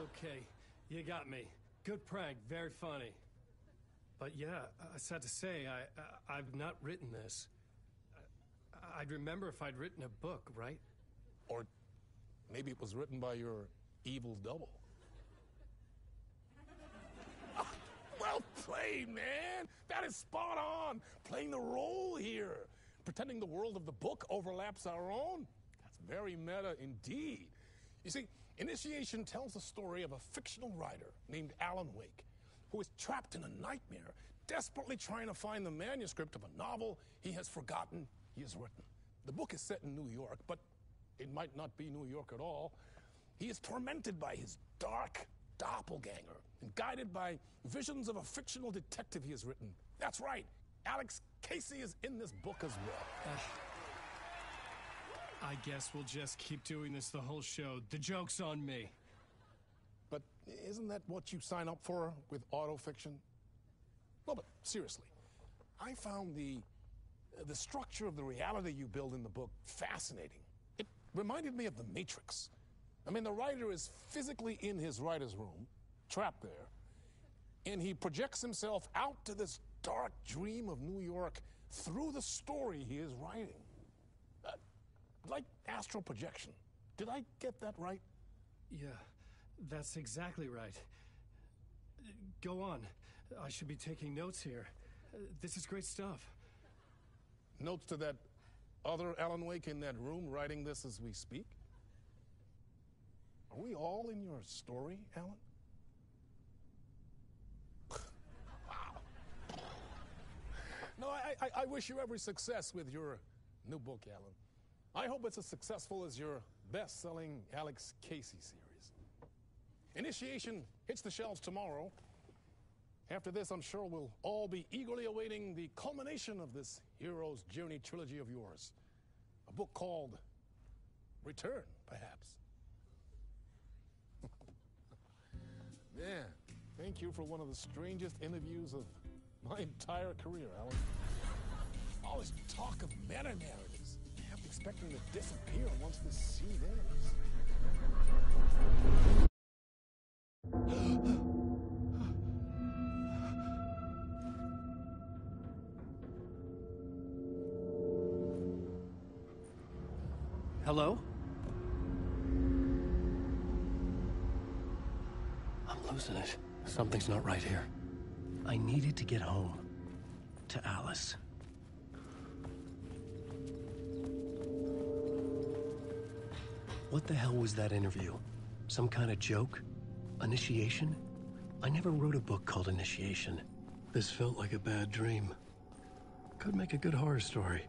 Okay, you got me. Good prank, very funny. But yeah, sad to say, I've not written this. I'd remember if I'd written a book, right? Or maybe it was written by your evil double. Well played, man! That is spot on! Playing the role here. Pretending the world of the book overlaps our own. That's very meta indeed. You see, Initiation tells the story of a fictional writer named Alan Wake, who is trapped in a nightmare, desperately trying to find the manuscript of a novel he has forgotten he has written. The book is set in New York, but it might not be New York at all. He is tormented by his dark doppelganger and guided by visions of a fictional detective he has written. That's right, Alex Casey is in this book as well. I guess we'll just keep doing this the whole show. The joke's on me. But isn't that what you sign up for with autofiction? No, but seriously, I found the structure of the reality you build in the book fascinating. It reminded me of The Matrix. I mean, the writer is physically in his writer's room, trapped there, and he projects himself out to this dark dream of New York through the story he is writing. Like astral projection. Did I get that right? Yeah, that's exactly right. Go on. I should be taking notes here. This is great stuff. Notes to that other Alan Wake in that room writing this as we speak? Are we all in your story, Alan? Wow. No, I wish you every success with your new book, Alan. I hope it's as successful as your best-selling Alex Casey series. Initiation hits the shelves tomorrow. After this, I'm sure we'll all be eagerly awaiting the culmination of this hero's journey trilogy of yours. A book called Return, perhaps. Man, thank you for one of the strangest interviews of my entire career, Alan. All this talk of meta-narratives. I'm expecting to disappear once this scene ends. Hello? I'm losing it. Something's not right here. I needed to get home. To Alice. What the hell was that interview? Some kind of joke? Initiation? I never wrote a book called Initiation. This felt like a bad dream. Could make a good horror story.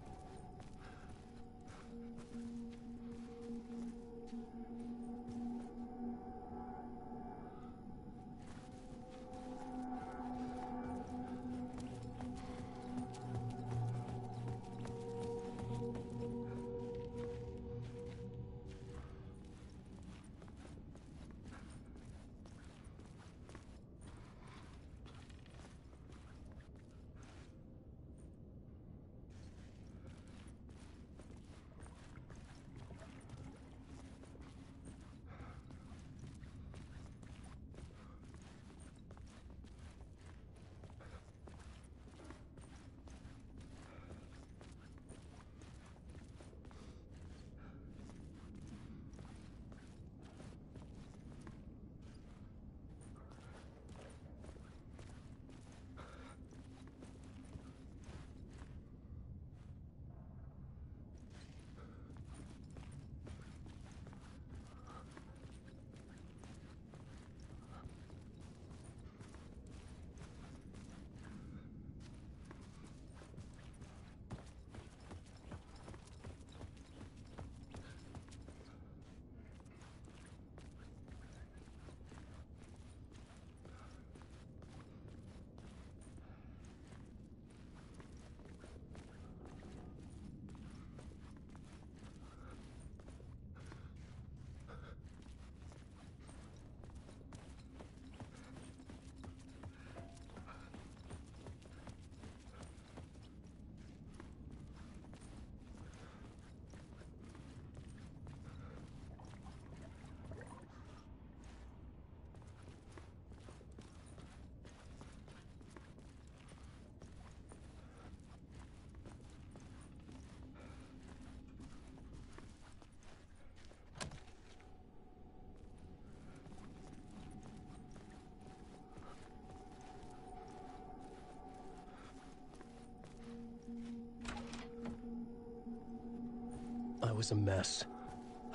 was a mess.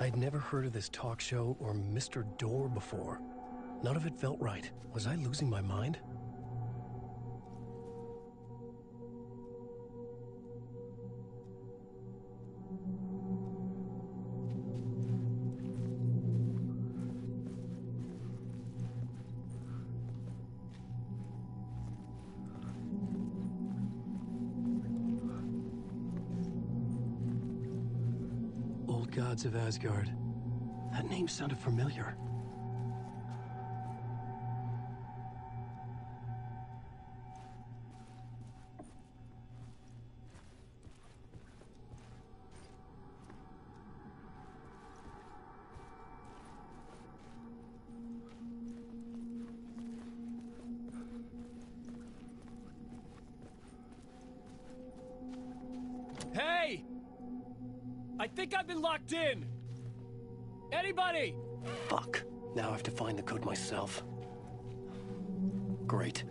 I'd never heard of this talk show or Mr. Door before. None of it felt right. Was I losing my mind? Old Gods of Asgard. That name sounded familiar. Hey! I think I've been locked in! Anybody? Fuck. Now I have to find the code myself. Great.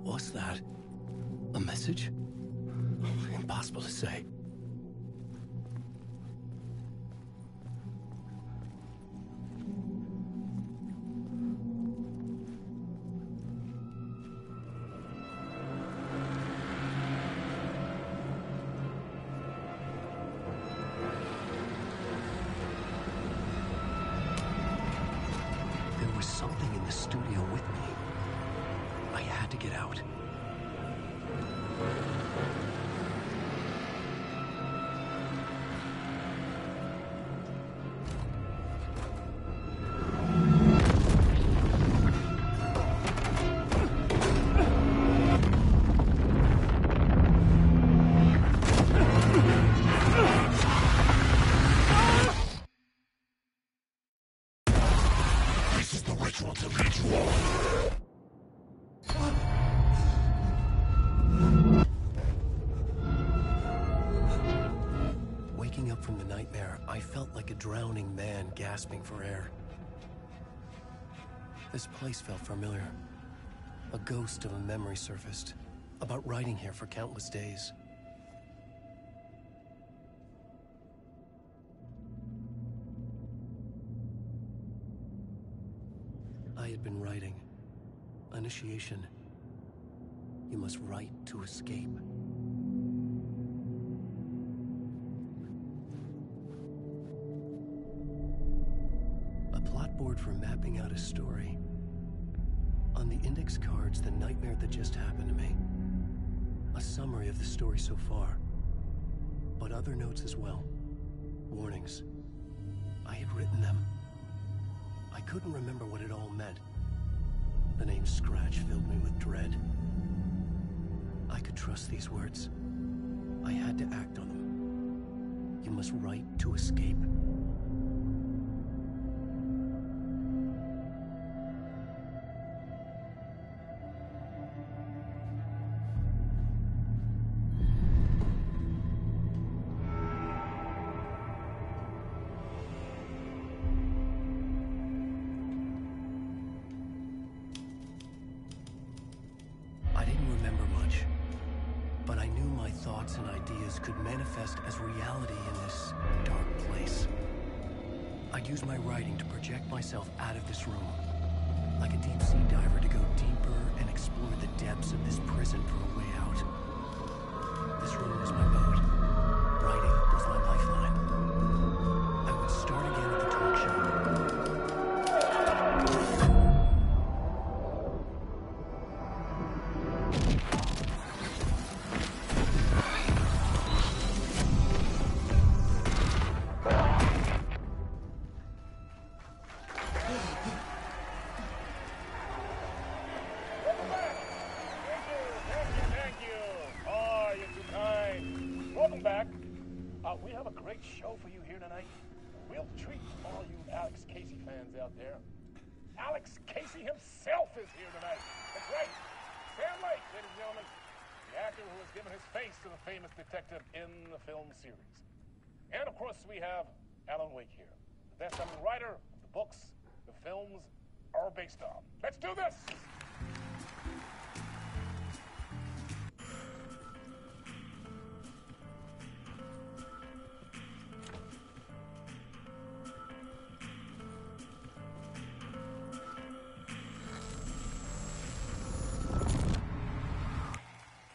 was that? A message? Impossible to say. There was something in the studio with me. I had to get out. This is the ritual to lead you all. Waking up from the nightmare, I felt like a drowning man gasping for air. This place felt familiar. A ghost of a memory surfaced, about riding here for countless days. I had been writing. Initiation. You must write to escape. A plot board for mapping out a story. On the index cards, the nightmare that just happened to me. A summary of the story so far. But other notes as well. Warnings. I had written them. I couldn't remember what it all meant. The name Scratch filled me with dread. I could trust these words. I had to act on them. You must write to escape. I didn't remember much, but I knew my thoughts and ideas could manifest as reality in this dark place. I'd use my writing to project myself out of this room, like a deep sea diver to go deeper and explore the depths of this prison for a way out. This room was my boat. Writing was my lifeline. I would start again at the talk show. Thank you. Oh, you're too kind. Welcome back. We have a great show for you here tonight. We'll treat all you Alex Casey fans out there. Alex Casey himself is here tonight. That's right. Sam Lake, ladies and gentlemen. The actor who has given his face to the famous detective in the film series. And of course, we have Alan Wake here. The best-selling writer of the books the films are based on. Let's do this!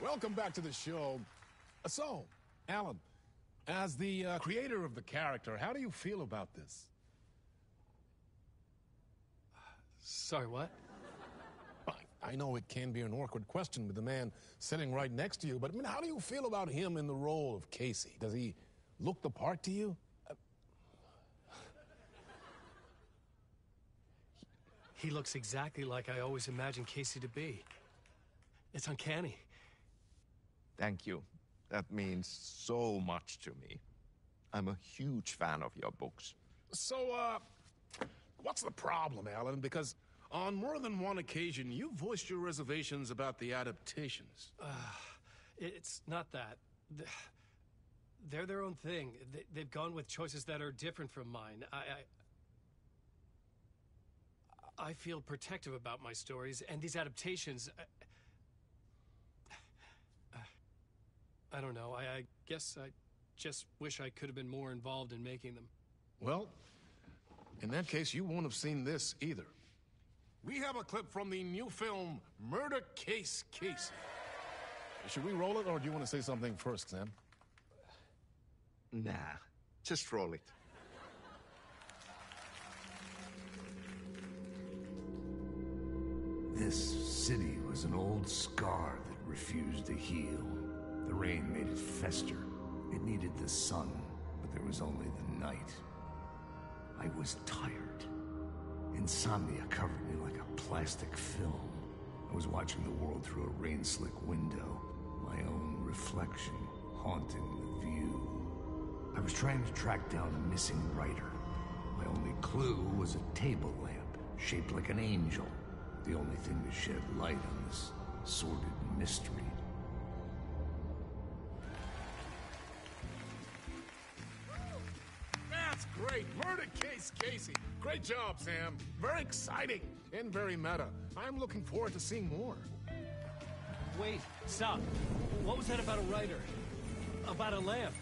Welcome back to the show. So, Alan, as the creator of the character, how do you feel about this? Sorry, what? I know it can be an awkward question with the man sitting right next to you, but I mean, how do you feel about him in the role of Casey? Does he look the part to you? He looks exactly like I always imagined Casey to be. It's uncanny. Thank you. That means so much to me. I'm a huge fan of your books. So, what's the problem, Alan? Because on more than one occasion, you voiced your reservations about the adaptations. It's not that. They're their own thing. They've gone with choices that are different from mine. I feel protective about my stories, and these adaptations, I don't know. I guess I just wish I could have been more involved in making them. Well, in that case, you won't have seen this either. We have a clip from the new film, Murder Case Casey. Should we roll it, or do you want to say something first, Sam? Nah, just roll it. This city was an old scar that refused to heal. The rain made it fester. It needed the sun, but there was only the night. I was tired. Insomnia covered me like a plastic film. I was watching the world through a rain-slick window, my own reflection haunting the view. I was trying to track down a missing writer. My only clue was a table lamp, shaped like an angel. The only thing to shed light on this sordid mystery. That's great! Murder Case Casey! Great job, Sam. Very exciting and very meta. I'm looking forward to seeing more. Wait, stop. What was that about a writer? About a lamp?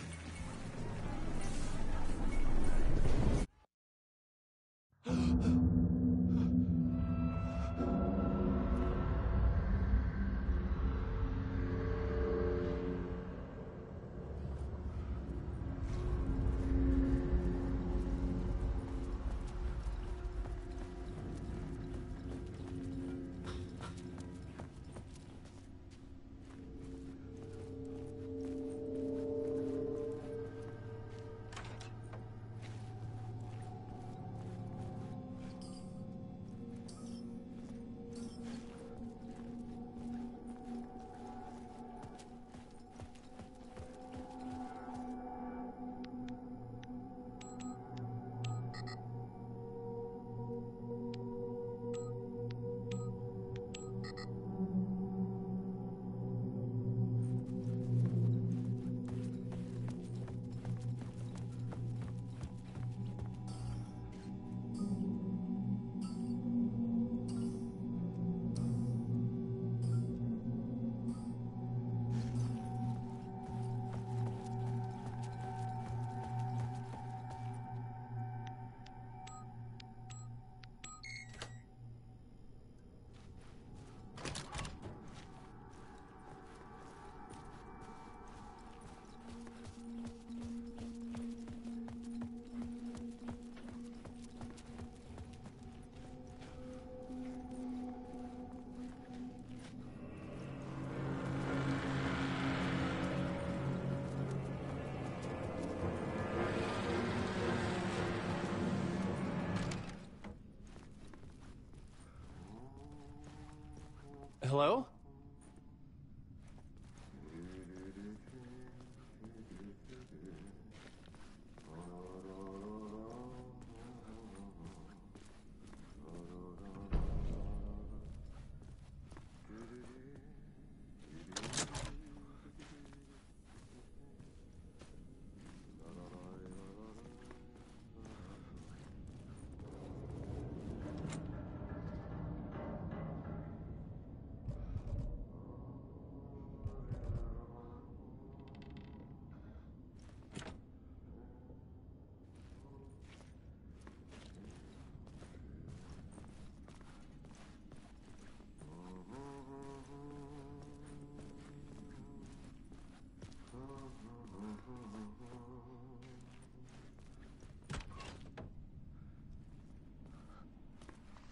Hello?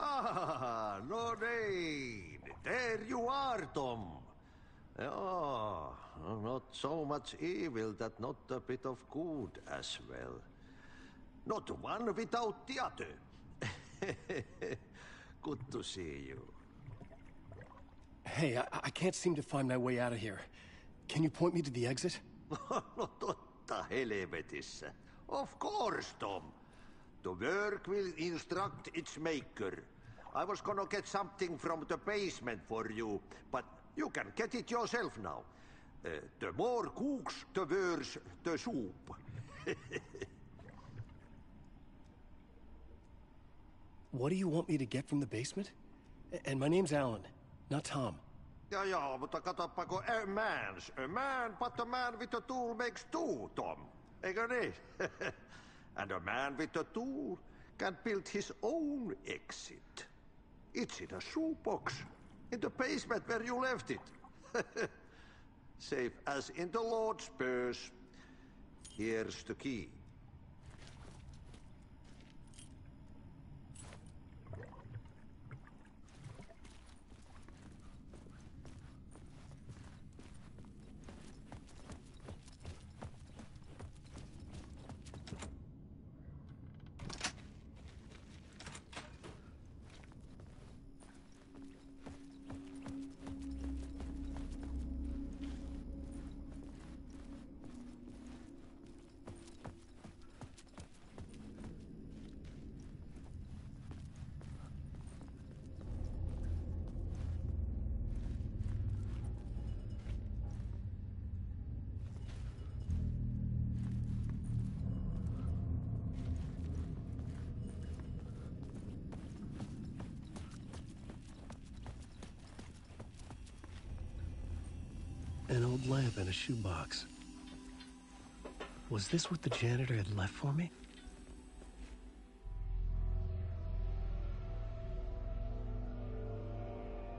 Ah, Lorraine! There you are, Tom. Oh, not so much evil that not a bit of good as well. Not one without the other. Good to see you. Hey, I can't seem to find my way out of here. Can you point me to the exit? No totta helvetissä. Of course, Tom. The work will instruct its maker. I was gonna get something from the basement for you, but you can get it yourself now. The more cooks, the worse the soup. What do you want me to get from the basement? And my name's Alan, not Tom. Ja, mutta katoppa kun a man, but a man with a tool makes two, Tom. Eikö niin? And a man with a tool can build his own exit. It's in a shoebox, in the basement where you left it. Safe as in the Lord's purse. Here's the key. An old lamp in a shoebox. Was this what the janitor had left for me?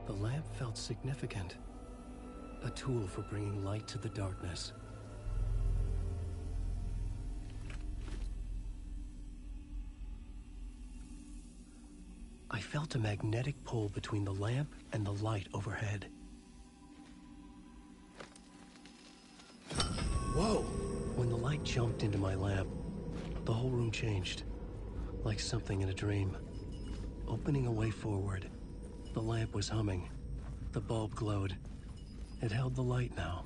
The lamp felt significant. A tool for bringing light to the darkness. I felt a magnetic pull between the lamp and the light overhead. Whoa! When the light jumped into my lamp, the whole room changed. Like something in a dream. Opening a way forward. The lamp was humming. The bulb glowed. It held the light now.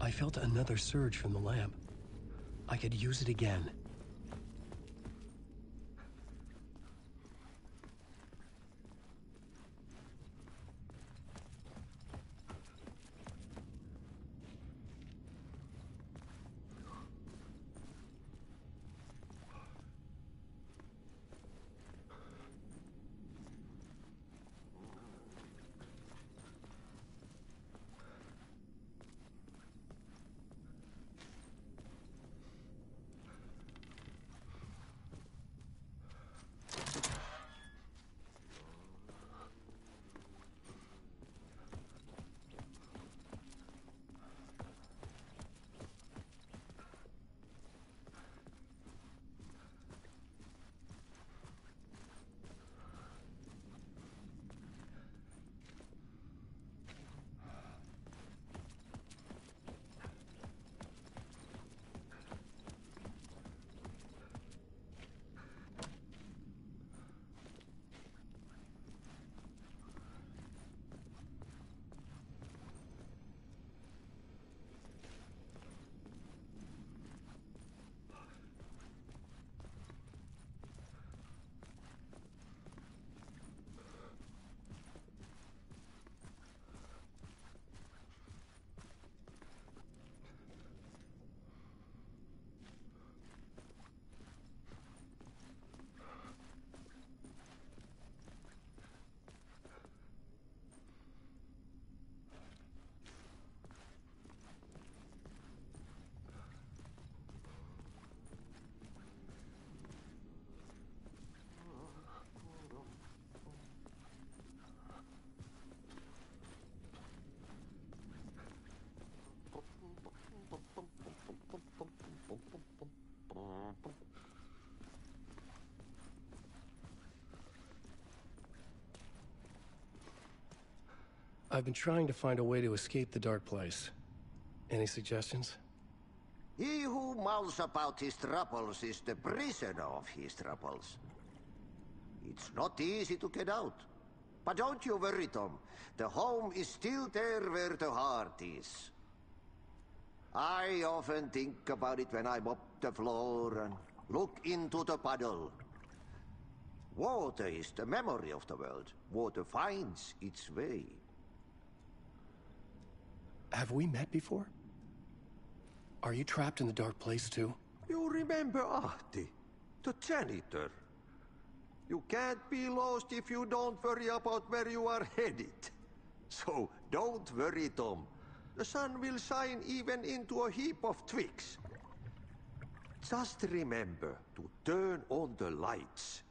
I felt another surge from the lamp. I could use it again. I've been trying to find a way to escape the dark place. Any suggestions? He who mouths about his troubles is the prisoner of his troubles. It's not easy to get out. But don't you worry, Tom. The home is still there where the heart is. I often think about it when I mop the floor and look into the puddle. Water is the memory of the world. Water finds its way. Have we met before? Are you trapped in the dark place too? You remember Ahti, the janitor. You can't be lost if you don't worry about where you are headed. So don't worry, Tom. The sun will shine even into a heap of twigs. Just remember to turn on the lights.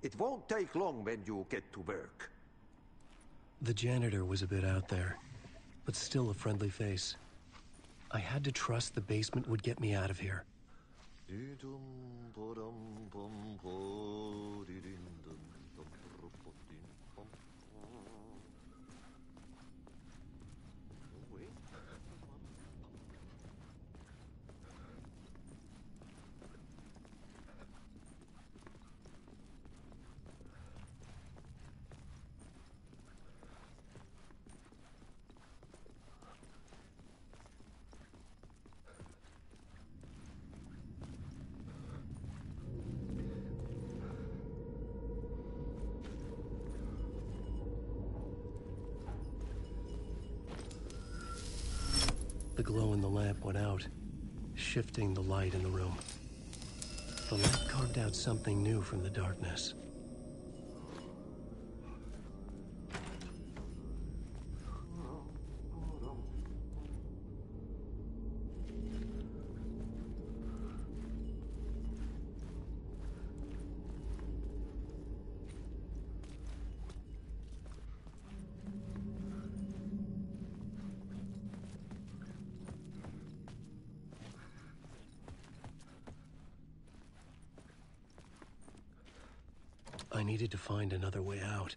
It won't take long when you get to work. The janitor was a bit out there, but still a friendly face. I had to trust the basement would get me out of here. The glow in the lamp went out, shifting the light in the room. The lamp carved out something new from the darkness. I needed to find another way out.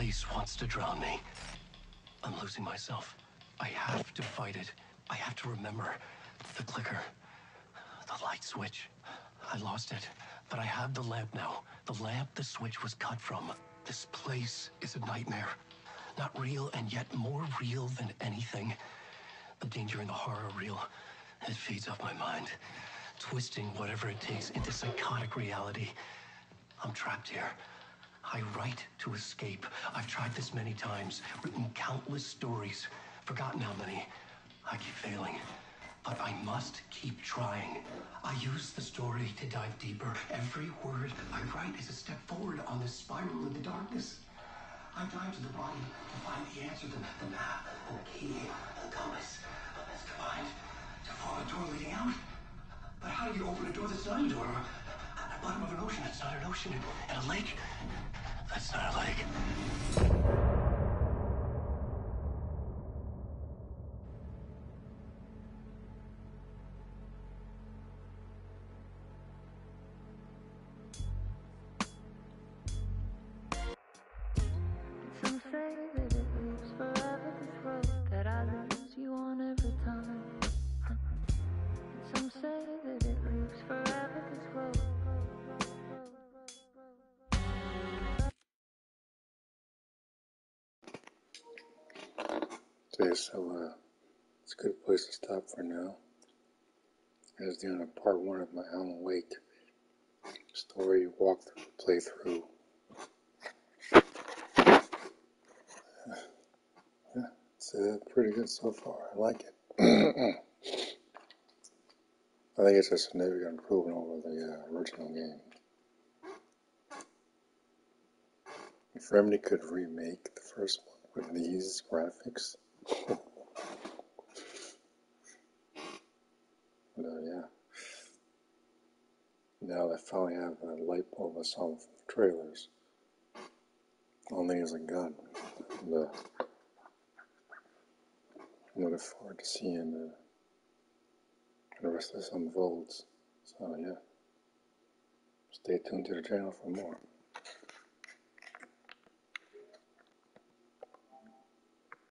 place wants to drown me. I'm losing myself. I have to fight it. I have to remember the clicker, the light switch. I lost it, but I have the lamp now. The lamp the switch was cut from. This place is a nightmare. Not real, and yet more real than anything. The danger and the horror real. It feeds off my mind, twisting whatever it takes into psychotic reality. I'm trapped here. I write to escape. I've tried this many times, written countless stories, forgotten how many. I keep failing, but I must keep trying. I use the story to dive deeper. Every word I write is a step forward on this spiral in the darkness. I dive to the body to find the answer, the map, and the key, and the compass. It's combined to form a door leading out. But how do you open a door that's not a door? At the bottom of an ocean that's not an ocean. And a lake that's not a lake. Some say that it lives forever, this road that I lose you on every time. Some say that it lives forever, this road. Okay, so it's a good place to stop for now. As the end of part 1 of my Alan Wake story walkthrough playthrough. Yeah, it's pretty good so far. I like it. I think it's a significant improvement over the original game. If Remedy could remake the first one with these graphics, but yeah. Now they finally have a light bulb I saw from the trailers. Only is a gun. And, I'm looking forward to seeing the rest of this unfolds. So yeah, stay tuned to the channel for more.